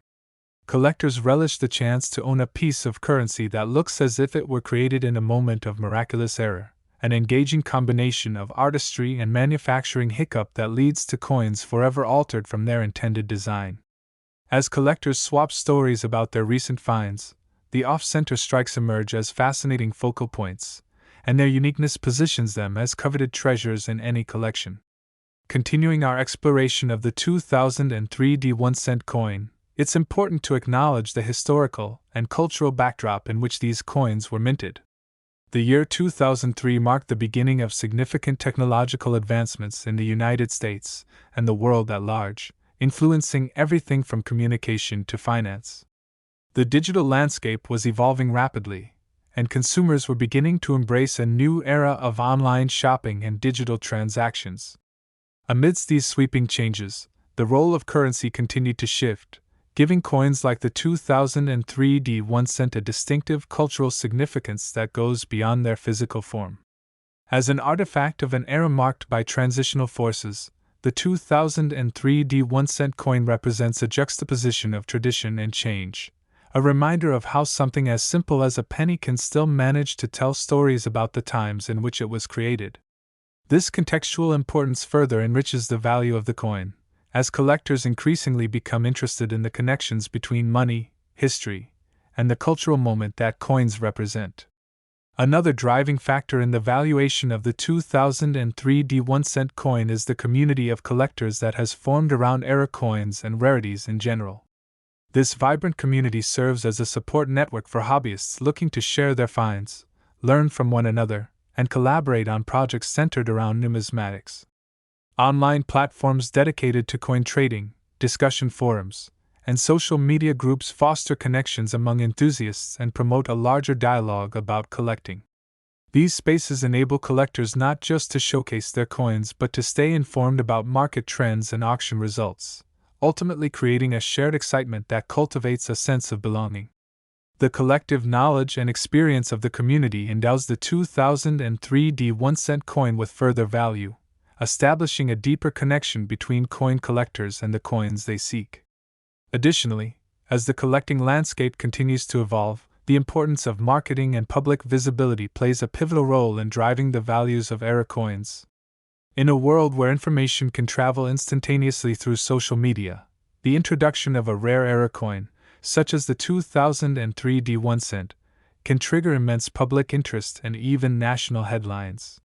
Collectors relish the chance to own a piece of currency that looks as if it were created in a moment of miraculous error, an engaging combination of artistry and manufacturing hiccup that leads to coins forever altered from their intended design. As collectors swap stories about their recent finds, the off-center strikes emerge as fascinating focal points, and their uniqueness positions them as coveted treasures in any collection. Continuing our exploration of the 2003 D 1-cent coin, it's important to acknowledge the historical and cultural backdrop in which these coins were minted. The year 2003 marked the beginning of significant technological advancements in the United States and the world at large, influencing everything from communication to finance. The digital landscape was evolving rapidly, and consumers were beginning to embrace a new era of online shopping and digital transactions. Amidst these sweeping changes, the role of currency continued to shift, giving coins like the 2003 D1 cent a distinctive cultural significance that goes beyond their physical form. As an artifact of an era marked by transitional forces, the 2003 D1 cent coin represents a juxtaposition of tradition and change, a reminder of how something as simple as a penny can still manage to tell stories about the times in which it was created. This contextual importance further enriches the value of the coin, as collectors increasingly become interested in the connections between money, history, and the cultural moment that coins represent. Another driving factor in the valuation of the 2003 D1 cent coin is the community of collectors that has formed around era coins and rarities in general. This vibrant community serves as a support network for hobbyists looking to share their finds, learn from one another, and collaborate on projects centered around numismatics. Online platforms dedicated to coin trading, discussion forums, and social media groups foster connections among enthusiasts and promote a larger dialogue about collecting. These spaces enable collectors not just to showcase their coins but to stay informed about market trends and auction results, ultimately creating a shared excitement that cultivates a sense of belonging. The collective knowledge and experience of the community endows the 2003 D1 cent coin with further value, establishing a deeper connection between coin collectors and the coins they seek. Additionally, as the collecting landscape continues to evolve, the importance of marketing and public visibility plays a pivotal role in driving the values of era coins. In a world where information can travel instantaneously through social media, the introduction of a rare era coin, such as the 2003 D1 cent, can trigger immense public interest and even national headlines.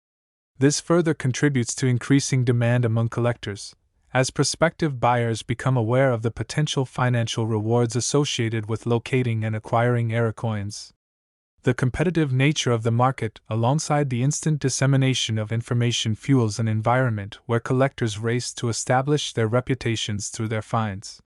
This further contributes to increasing demand among collectors, as prospective buyers become aware of the potential financial rewards associated with locating and acquiring era coins. The competitive nature of the market, alongside the instant dissemination of information, fuels an environment where collectors race to establish their reputations through their finds.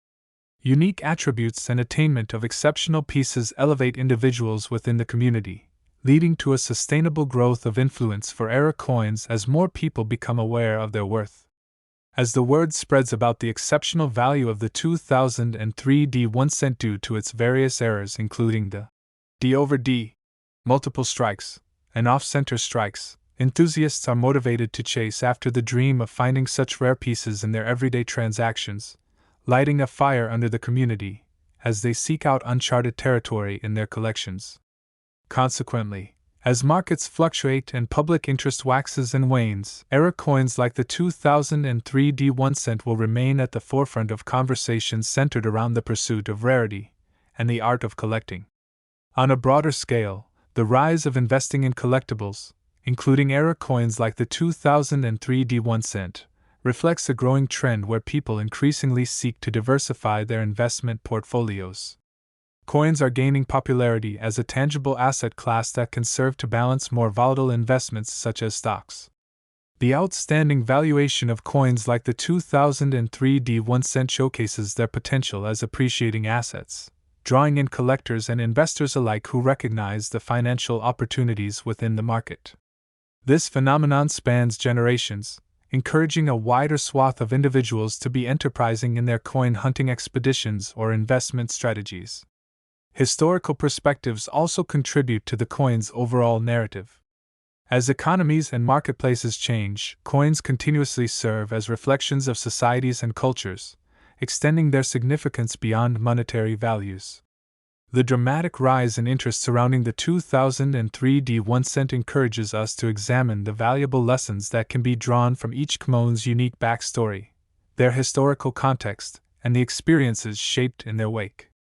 Unique attributes and attainment of exceptional pieces elevate individuals within the community, leading to a sustainable growth of influence for era coins as more people become aware of their worth. As the word spreads about the exceptional value of the 2003 D1 cent due to its various errors, including the D over D, multiple strikes, and off-center strikes, enthusiasts are motivated to chase after the dream of finding such rare pieces in their everyday transactions, lighting a fire under the community as they seek out uncharted territory in their collections. Consequently, as markets fluctuate and public interest waxes and wanes, era coins like the 2003 D1 cent will remain at the forefront of conversations centered around the pursuit of rarity and the art of collecting. On a broader scale, the rise of investing in collectibles, including era coins like the 2003 D1 cent, reflects a growing trend where people increasingly seek to diversify their investment portfolios. Coins are gaining popularity as a tangible asset class that can serve to balance more volatile investments such as stocks. The outstanding valuation of coins like the 2003 D1 cent showcases their potential as appreciating assets, drawing in collectors and investors alike who recognize the financial opportunities within the market. This phenomenon spans generations, encouraging a wider swath of individuals to be enterprising in their coin hunting expeditions or investment strategies. Historical perspectives also contribute to the coin's overall narrative. As economies and marketplaces change, coins continuously serve as reflections of societies and cultures, extending their significance beyond monetary values. The dramatic rise in interest surrounding the 2003 D1 cent encourages us to examine the valuable lessons that can be drawn from each coin's unique backstory, their historical context, and the experiences shaped in their wake.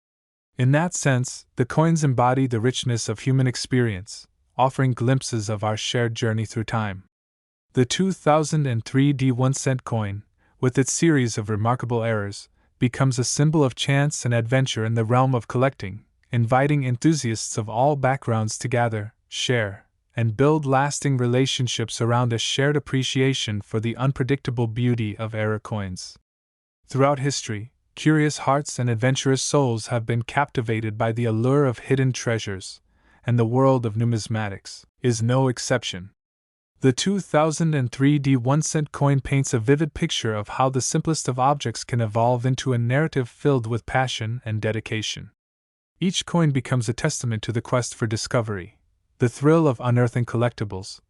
In that sense, the coins embody the richness of human experience, offering glimpses of our shared journey through time. The 2003 D1 cent coin, with its series of remarkable errors, becomes a symbol of chance and adventure in the realm of collecting, inviting enthusiasts of all backgrounds to gather, share, and build lasting relationships around a shared appreciation for the unpredictable beauty of era coins. Throughout history, curious hearts and adventurous souls have been captivated by the allure of hidden treasures, and the world of numismatics is no exception. The 2003 D1 coin paints a vivid picture of how the simplest of objects can evolve into a narrative filled with passion and dedication. Each coin becomes a testament to the quest for discovery, the thrill of unearthing collectibles,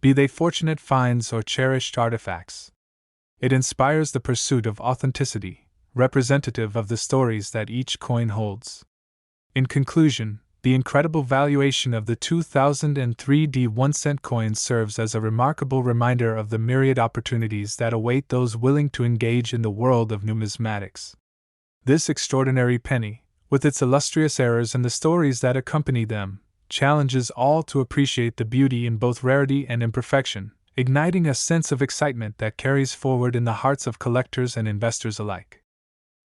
be they fortunate finds or cherished artifacts. It inspires the pursuit of authenticity, representative of the stories that each coin holds. In conclusion, the incredible valuation of the 2003 D1 coin serves as a remarkable reminder of the myriad opportunities that await those willing to engage in the world of numismatics. This extraordinary penny, with its illustrious errors and the stories that accompany them, challenges all to appreciate the beauty in both rarity and imperfection, igniting a sense of excitement that carries forward in the hearts of collectors and investors alike.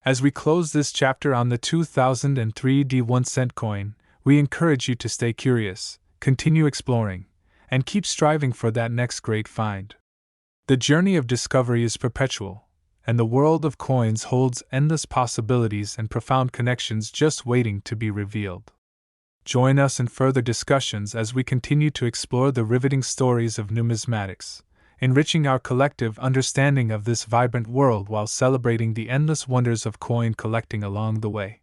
As we close this chapter on the 2003 D1 coin, we encourage you to stay curious, continue exploring, and keep striving for that next great find. The journey of discovery is perpetual, and the world of coins holds endless possibilities and profound connections just waiting to be revealed. Join us in further discussions as we continue to explore the riveting stories of numismatics, enriching our collective understanding of this vibrant world while celebrating the endless wonders of coin collecting along the way.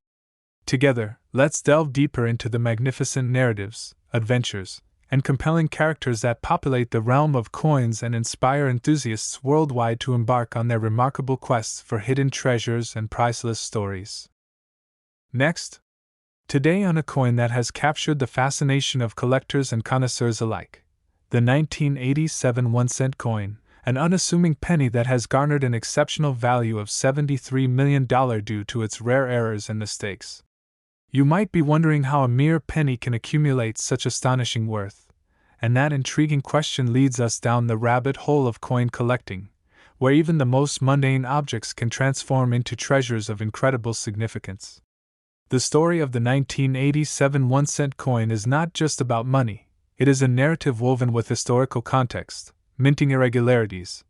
Together, let's delve deeper into the magnificent narratives, adventures, and compelling characters that populate the realm of coins and inspire enthusiasts worldwide to embark on their remarkable quests for hidden treasures and priceless stories. Next, today on a coin that has captured the fascination of collectors and connoisseurs alike, the 1987 1-cent coin, an unassuming penny that has garnered an exceptional value of $73 million due to its rare errors and mistakes. You might be wondering how a mere penny can accumulate such astonishing worth, and that intriguing question leads us down the rabbit hole of coin collecting, where even the most mundane objects can transform into treasures of incredible significance. The story of the 1987 1-cent coin is not just about money, it is a narrative woven with historical context, minting irregularities,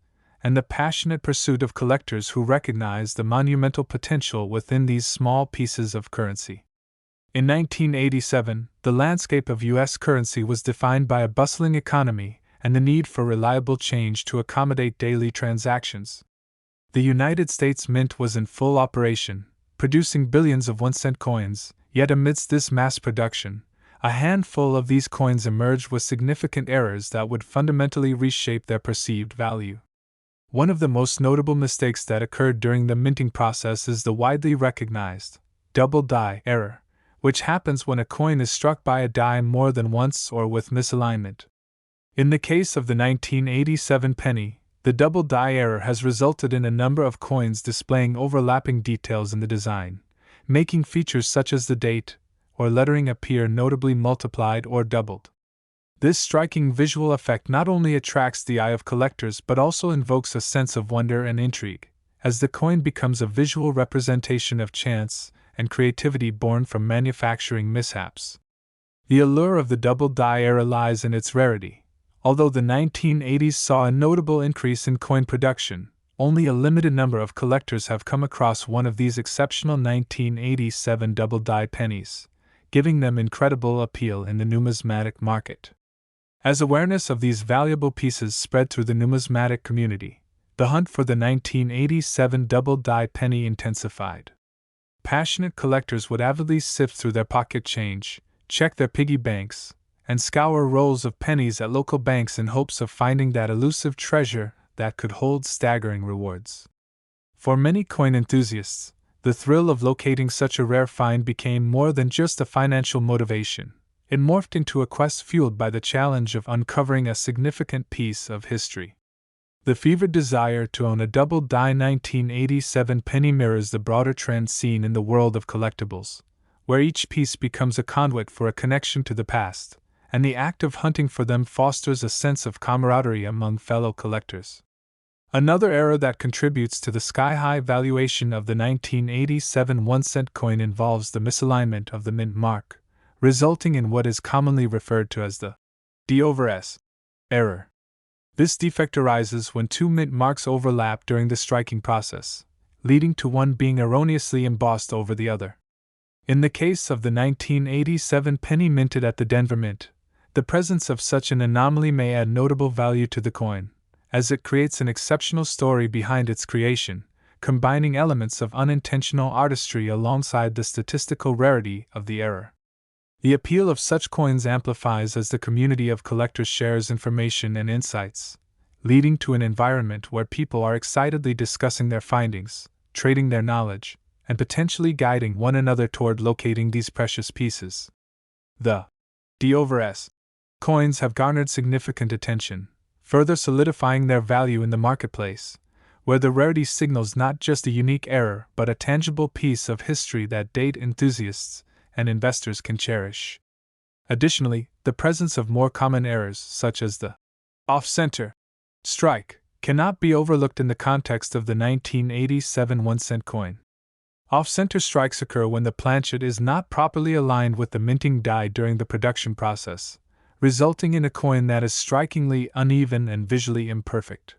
and the passionate pursuit of collectors who recognize the monumental potential within these small pieces of currency. In 1987, the landscape of U.S. currency was defined by a bustling economy and the need for reliable change to accommodate daily transactions. The United States Mint was in full operation, producing billions of 1-cent coins, yet amidst this mass production, a handful of these coins emerged with significant errors that would fundamentally reshape their perceived value. One of the most notable mistakes that occurred during the minting process is the widely recognized double die error, which happens when a coin is struck by a die more than once or with misalignment. In the case of the 1987 penny, the double die error has resulted in a number of coins displaying overlapping details in the design, making features such as the date or lettering appear notably multiplied or doubled. This striking visual effect not only attracts the eye of collectors but also invokes a sense of wonder and intrigue, as the coin becomes a visual representation of chance and creativity born from manufacturing mishaps. The allure of the double die error lies in its rarity. Although the 1980s saw a notable increase in coin production, only a limited number of collectors have come across one of these exceptional 1987 double die pennies, giving them incredible appeal in the numismatic market. As awareness of these valuable pieces spread through the numismatic community, the hunt for the 1987 double die penny intensified. Passionate collectors would avidly sift through their pocket change, check their piggy banks, and scour rolls of pennies at local banks in hopes of finding that elusive treasure that could hold staggering rewards. For many coin enthusiasts, the thrill of locating such a rare find became more than just a financial motivation. It morphed into a quest fueled by the challenge of uncovering a significant piece of history. The fevered desire to own a double die 1987 penny mirrors the broader trend seen in the world of collectibles, where each piece becomes a conduit for a connection to the past, and the act of hunting for them fosters a sense of camaraderie among fellow collectors. Another error that contributes to the sky-high valuation of the 1987 1-cent coin involves the misalignment of the mint mark, resulting in what is commonly referred to as the D/S error. This defect arises when two mint marks overlap during the striking process, leading to one being erroneously embossed over the other. In the case of the 1987 penny minted at the Denver Mint, The presence of such an anomaly may add notable value to the coin, as it creates an exceptional story behind its creation, combining elements of unintentional artistry alongside the statistical rarity of the error. The appeal of such coins amplifies as the community of collectors shares information and insights, leading to an environment where people are excitedly discussing their findings, trading their knowledge, and potentially guiding one another toward locating these precious pieces. The D/S coins have garnered significant attention, further solidifying their value in the marketplace, where the rarity signals not just a unique error but a tangible piece of history that date enthusiasts and investors can cherish. Additionally, the presence of more common errors, such as the off-center strike, cannot be overlooked in the context of the 1987 1-cent coin. Off-center strikes occur when the planchet is not properly aligned with the minting die during the production process, resulting in a coin that is strikingly uneven and visually imperfect.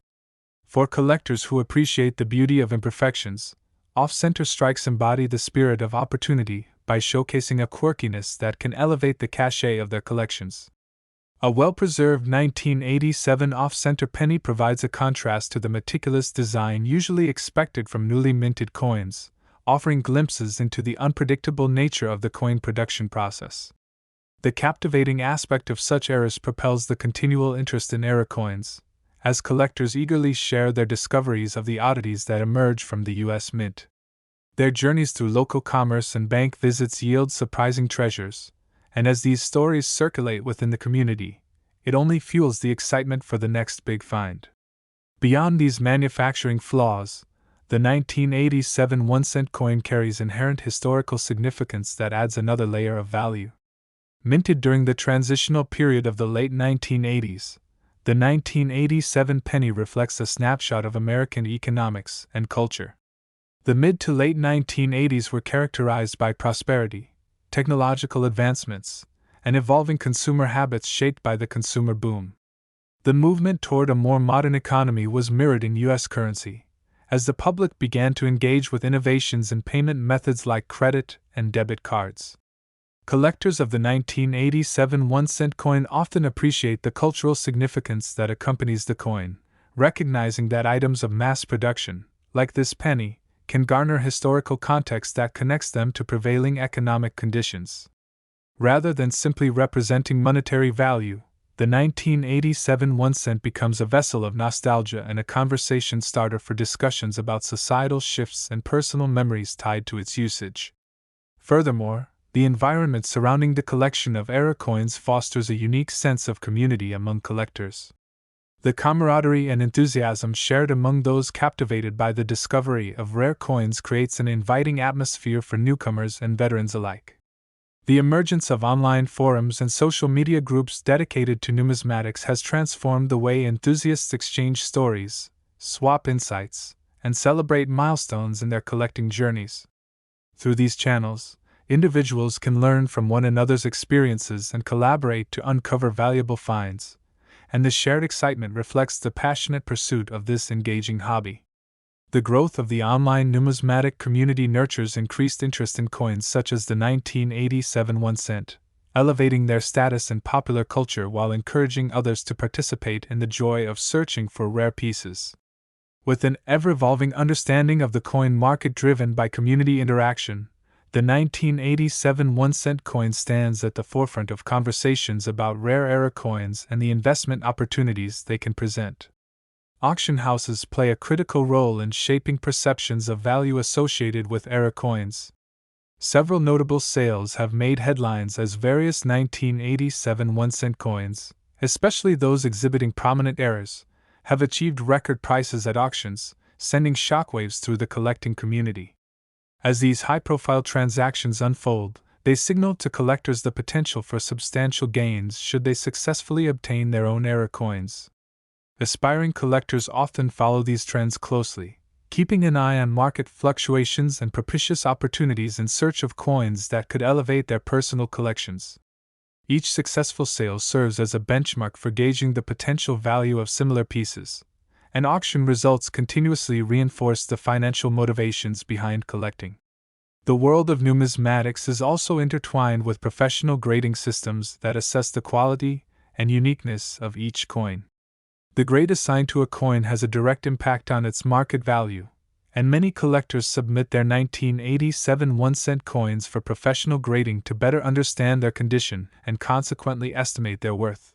For collectors who appreciate the beauty of imperfections, off-center strikes embody the spirit of opportunity by showcasing a quirkiness that can elevate the cachet of their collections. A well-preserved 1987 off-center penny provides a contrast to the meticulous design usually expected from newly minted coins, offering glimpses into the unpredictable nature of the coin production process. The captivating aspect of such errors propels the continual interest in error coins, as collectors eagerly share their discoveries of the oddities that emerge from the U.S. Mint. Their journeys through local commerce and bank visits yield surprising treasures, and as these stories circulate within the community, it only fuels the excitement for the next big find. Beyond these manufacturing flaws, the 1987 1-cent coin carries inherent historical significance that adds another layer of value. Minted during the transitional period of the late 1980s, the 1987 penny reflects a snapshot of American economics and culture. The mid to late 1980s were characterized by prosperity, technological advancements, and evolving consumer habits shaped by the consumer boom. The movement toward a more modern economy was mirrored in U.S. currency, as the public began to engage with innovations in payment methods like credit and debit cards. Collectors of the 1987 1-cent coin often appreciate the cultural significance that accompanies the coin, recognizing that items of mass production, like this penny, can garner historical context that connects them to prevailing economic conditions. Rather than simply representing monetary value, the 1987 1-cent becomes a vessel of nostalgia and a conversation starter for discussions about societal shifts and personal memories tied to its usage. Furthermore, the environment surrounding the collection of error coins fosters a unique sense of community among collectors. The camaraderie and enthusiasm shared among those captivated by the discovery of rare coins creates an inviting atmosphere for newcomers and veterans alike. The emergence of online forums and social media groups dedicated to numismatics has transformed the way enthusiasts exchange stories, swap insights, and celebrate milestones in their collecting journeys. Through these channels, individuals can learn from one another's experiences and collaborate to uncover valuable finds, and the shared excitement reflects the passionate pursuit of this engaging hobby. The growth of the online numismatic community nurtures increased interest in coins such as the 1987 1-cent, elevating their status in popular culture while encouraging others to participate in the joy of searching for rare pieces. With an ever-evolving understanding of the coin market driven by community interaction, the 1987 1-cent coin stands at the forefront of conversations about rare error coins and the investment opportunities they can present. Auction houses play a critical role in shaping perceptions of value associated with error coins. Several notable sales have made headlines as various 1987 1-cent coins, especially those exhibiting prominent errors, have achieved record prices at auctions, sending shockwaves through the collecting community. As these high-profile transactions unfold, they signal to collectors the potential for substantial gains should they successfully obtain their own error coins. Aspiring collectors often follow these trends closely, keeping an eye on market fluctuations and propitious opportunities in search of coins that could elevate their personal collections. Each successful sale serves as a benchmark for gauging the potential value of similar pieces, and auction results continuously reinforce the financial motivations behind collecting. The world of numismatics is also intertwined with professional grading systems that assess the quality and uniqueness of each coin. The grade assigned to a coin has a direct impact on its market value, and many collectors submit their 1987 1-cent coins for professional grading to better understand their condition and consequently estimate their worth.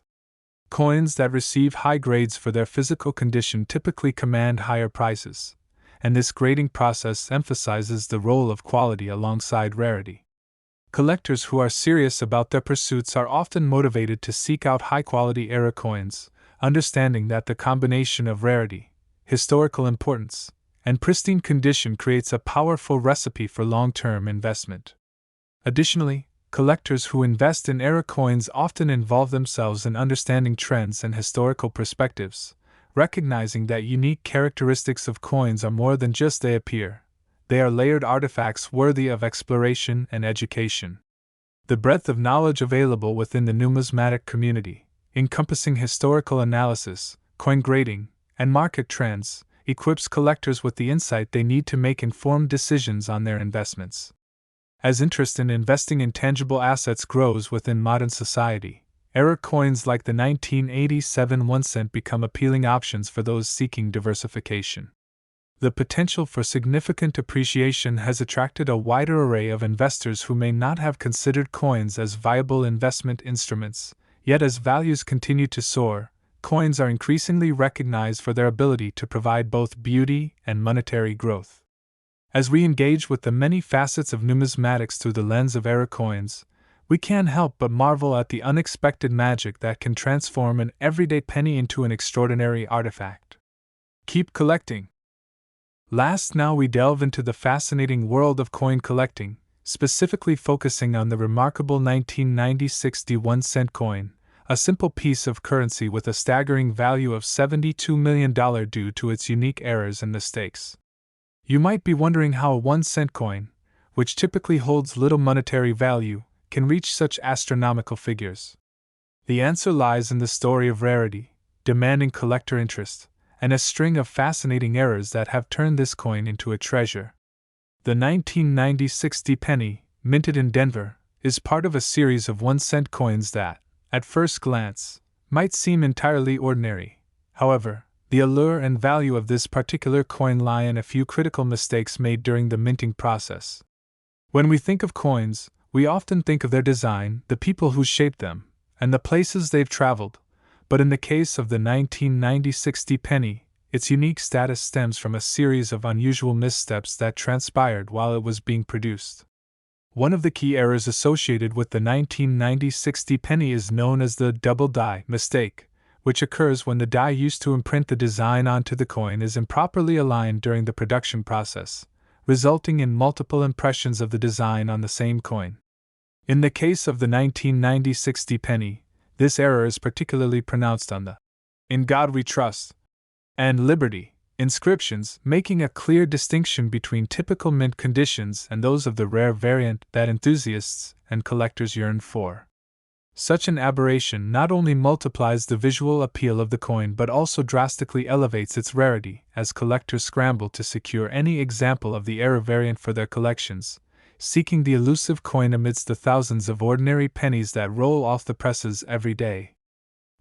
Coins that receive high grades for their physical condition typically command higher prices, and this grading process emphasizes the role of quality alongside rarity. Collectors who are serious about their pursuits are often motivated to seek out high-quality era coins, understanding that the combination of rarity, historical importance, and pristine condition creates a powerful recipe for long-term investment. Additionally, collectors who invest in era coins often involve themselves in understanding trends and historical perspectives, recognizing that unique characteristics of coins are more than just they appear. They are layered artifacts worthy of exploration and education. The breadth of knowledge available within the numismatic community, encompassing historical analysis, coin grading, and market trends, equips collectors with the insight they need to make informed decisions on their investments. As interest in investing in tangible assets grows within modern society, era coins like the 1987 1-cent become appealing options for those seeking diversification. The potential for significant appreciation has attracted a wider array of investors who may not have considered coins as viable investment instruments, yet as values continue to soar, coins are increasingly recognized for their ability to provide both beauty and monetary growth. As we engage with the many facets of numismatics through the lens of era coins, we can't help but marvel at the unexpected magic that can transform an everyday penny into an extraordinary artifact. Keep collecting! Last, now we delve into the fascinating world of coin collecting, specifically focusing on the remarkable 1996 1-cent coin, a simple piece of currency with a staggering value of $72 million due to its unique errors and mistakes. You might be wondering how a 1-cent coin, which typically holds little monetary value, can reach such astronomical figures. The answer lies in the story of rarity, demanding collector interest, and a string of fascinating errors that have turned this coin into a treasure. The 1996 penny, minted in Denver, is part of a series of 1-cent coins that, at first glance, might seem entirely ordinary. However, the allure and value of this particular coin lie in a few critical mistakes made during the minting process. When we think of coins, we often think of their design, the people who shaped them, and the places they've traveled. But in the case of the 1996 penny, its unique status stems from a series of unusual missteps that transpired while it was being produced. One of the key errors associated with the 1996 penny is known as the double die mistake, which occurs when the die used to imprint the design onto the coin is improperly aligned during the production process, resulting in multiple impressions of the design on the same coin. In the case of the 1996 penny, this error is particularly pronounced on the "In God We Trust" and "Liberty" inscriptions, making a clear distinction between typical mint conditions and those of the rare variant that enthusiasts and collectors yearn for. Such an aberration not only multiplies the visual appeal of the coin but also drastically elevates its rarity as collectors scramble to secure any example of the error variant for their collections, seeking the elusive coin amidst the thousands of ordinary pennies that roll off the presses every day.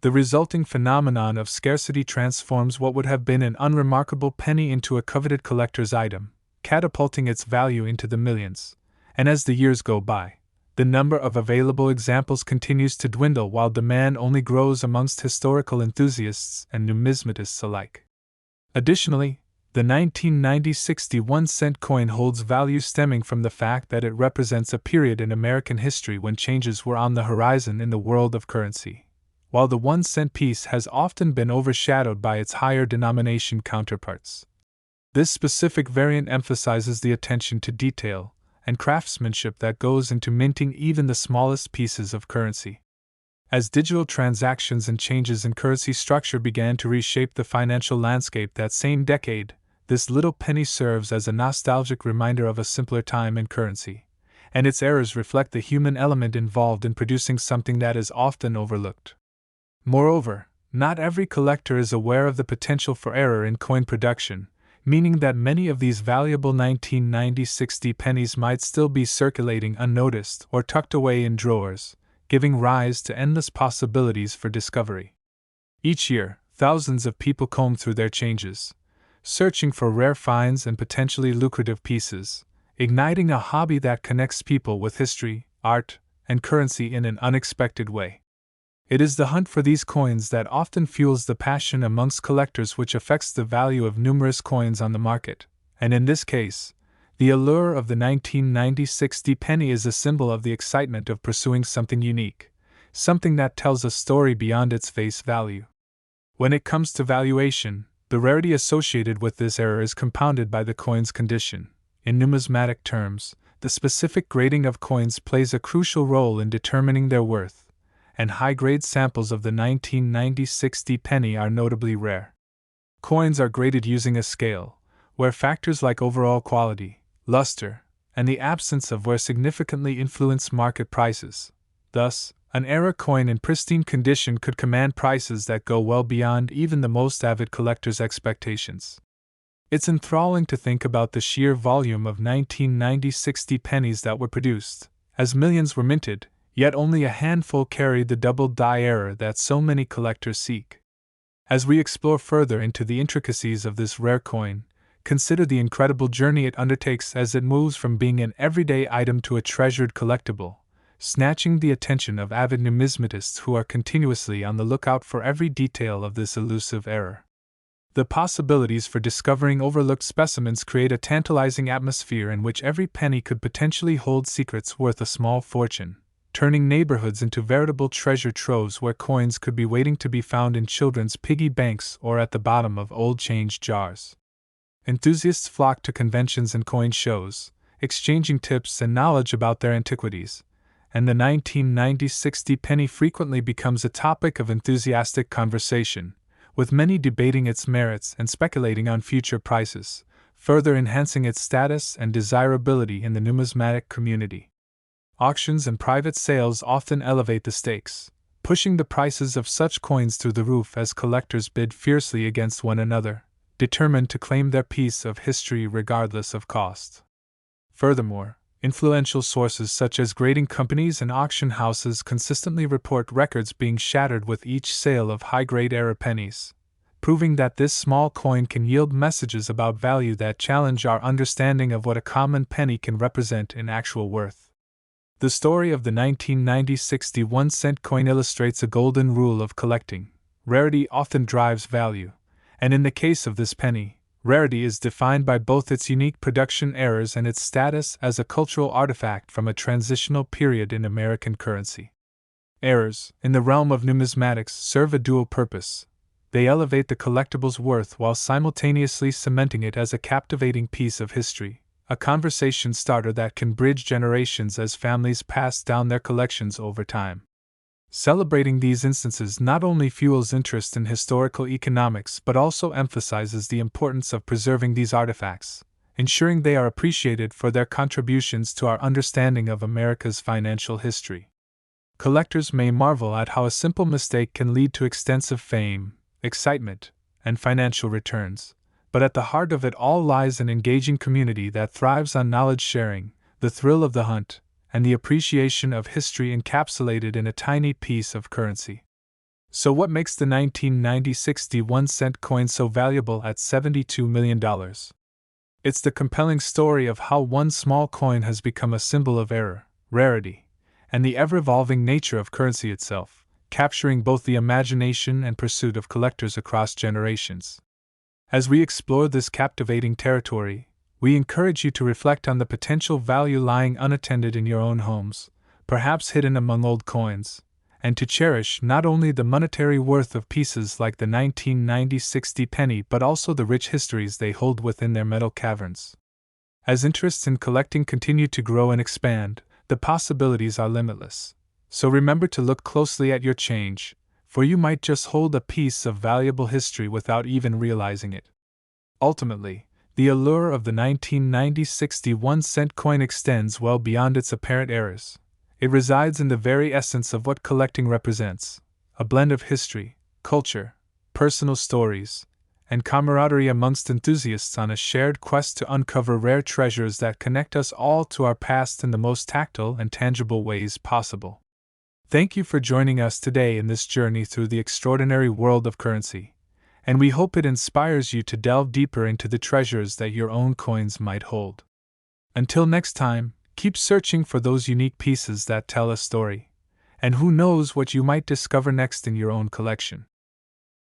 The resulting phenomenon of scarcity transforms what would have been an unremarkable penny into a coveted collector's item, catapulting its value into the millions. And as the years go by, the number of available examples continues to dwindle while demand only grows amongst historical enthusiasts and numismatists alike. Additionally, the 1996 1-cent coin holds value stemming from the fact that it represents a period in American history when changes were on the horizon in the world of currency, while the 1-cent piece has often been overshadowed by its higher denomination counterparts. This specific variant emphasizes the attention to detail and craftsmanship that goes into minting even the smallest pieces of currency. As digital transactions and changes in currency structure began to reshape the financial landscape that same decade, this little penny serves as a nostalgic reminder of a simpler time in currency, and its errors reflect the human element involved in producing something that is often overlooked. Moreover, not every collector is aware of the potential for error in coin production, meaning that many of these valuable 1996 pennies might still be circulating unnoticed or tucked away in drawers, giving rise to endless possibilities for discovery. Each year, thousands of people comb through their changes, searching for rare finds and potentially lucrative pieces, igniting a hobby that connects people with history, art, and currency in an unexpected way. It is the hunt for these coins that often fuels the passion amongst collectors, which affects the value of numerous coins on the market, and in this case, the allure of the 1996 penny is a symbol of the excitement of pursuing something unique, something that tells a story beyond its face value. When it comes to valuation, the rarity associated with this error is compounded by the coin's condition. In numismatic terms, the specific grading of coins plays a crucial role in determining their worth, and high-grade samples of the 1996 penny are notably rare. Coins are graded using a scale, where factors like overall quality, luster, and the absence of wear significantly influence market prices. Thus, an era coin in pristine condition could command prices that go well beyond even the most avid collector's expectations. It's enthralling to think about the sheer volume of 1996 pennies that were produced, as millions were minted, yet only a handful carried the double die error that so many collectors seek. As we explore further into the intricacies of this rare coin, consider the incredible journey it undertakes as it moves from being an everyday item to a treasured collectible, snatching the attention of avid numismatists who are continuously on the lookout for every detail of this elusive error. The possibilities for discovering overlooked specimens create a tantalizing atmosphere in which every penny could potentially hold secrets worth a small fortune, turning neighborhoods into veritable treasure troves where coins could be waiting to be found in children's piggy banks or at the bottom of old change jars. Enthusiasts flock to conventions and coin shows, exchanging tips and knowledge about their antiquities, and the 1996 penny frequently becomes a topic of enthusiastic conversation, with many debating its merits and speculating on future prices, further enhancing its status and desirability in the numismatic community. Auctions and private sales often elevate the stakes, pushing the prices of such coins through the roof as collectors bid fiercely against one another, determined to claim their piece of history regardless of cost. Furthermore, influential sources such as grading companies and auction houses consistently report records being shattered with each sale of high-grade era pennies, proving that this small coin can yield messages about value that challenge our understanding of what a common penny can represent in actual worth. The story of the 1996 1-cent coin illustrates a golden rule of collecting: rarity often drives value, and in the case of this penny, rarity is defined by both its unique production errors and its status as a cultural artifact from a transitional period in American currency. Errors, in the realm of numismatics, serve a dual purpose. They elevate the collectible's worth while simultaneously cementing it as a captivating piece of history, a conversation starter that can bridge generations as families pass down their collections over time. Celebrating these instances not only fuels interest in historical economics but also emphasizes the importance of preserving these artifacts, ensuring they are appreciated for their contributions to our understanding of America's financial history. Collectors may marvel at how a simple mistake can lead to extensive fame, excitement, and financial returns, but at the heart of it all lies an engaging community that thrives on knowledge sharing, the thrill of the hunt, and the appreciation of history encapsulated in a tiny piece of currency. So what makes the 1996 1-cent coin so valuable at $72 million? It's the compelling story of how one small coin has become a symbol of error, rarity, and the ever-evolving nature of currency itself, capturing both the imagination and pursuit of collectors across generations. As we explore this captivating territory, we encourage you to reflect on the potential value lying unattended in your own homes, perhaps hidden among old coins, and to cherish not only the monetary worth of pieces like the 1996 penny but also the rich histories they hold within their metal caverns. As interests in collecting continue to grow and expand, the possibilities are limitless. So remember to look closely at your change, for you might just hold a piece of valuable history without even realizing it. Ultimately, the allure of the 1996 1-cent coin extends well beyond its apparent errors. It resides in the very essence of what collecting represents, a blend of history, culture, personal stories, and camaraderie amongst enthusiasts on a shared quest to uncover rare treasures that connect us all to our past in the most tactile and tangible ways possible. Thank you for joining us today in this journey through the extraordinary world of currency, and we hope it inspires you to delve deeper into the treasures that your own coins might hold. Until next time, keep searching for those unique pieces that tell a story, and who knows what you might discover next in your own collection.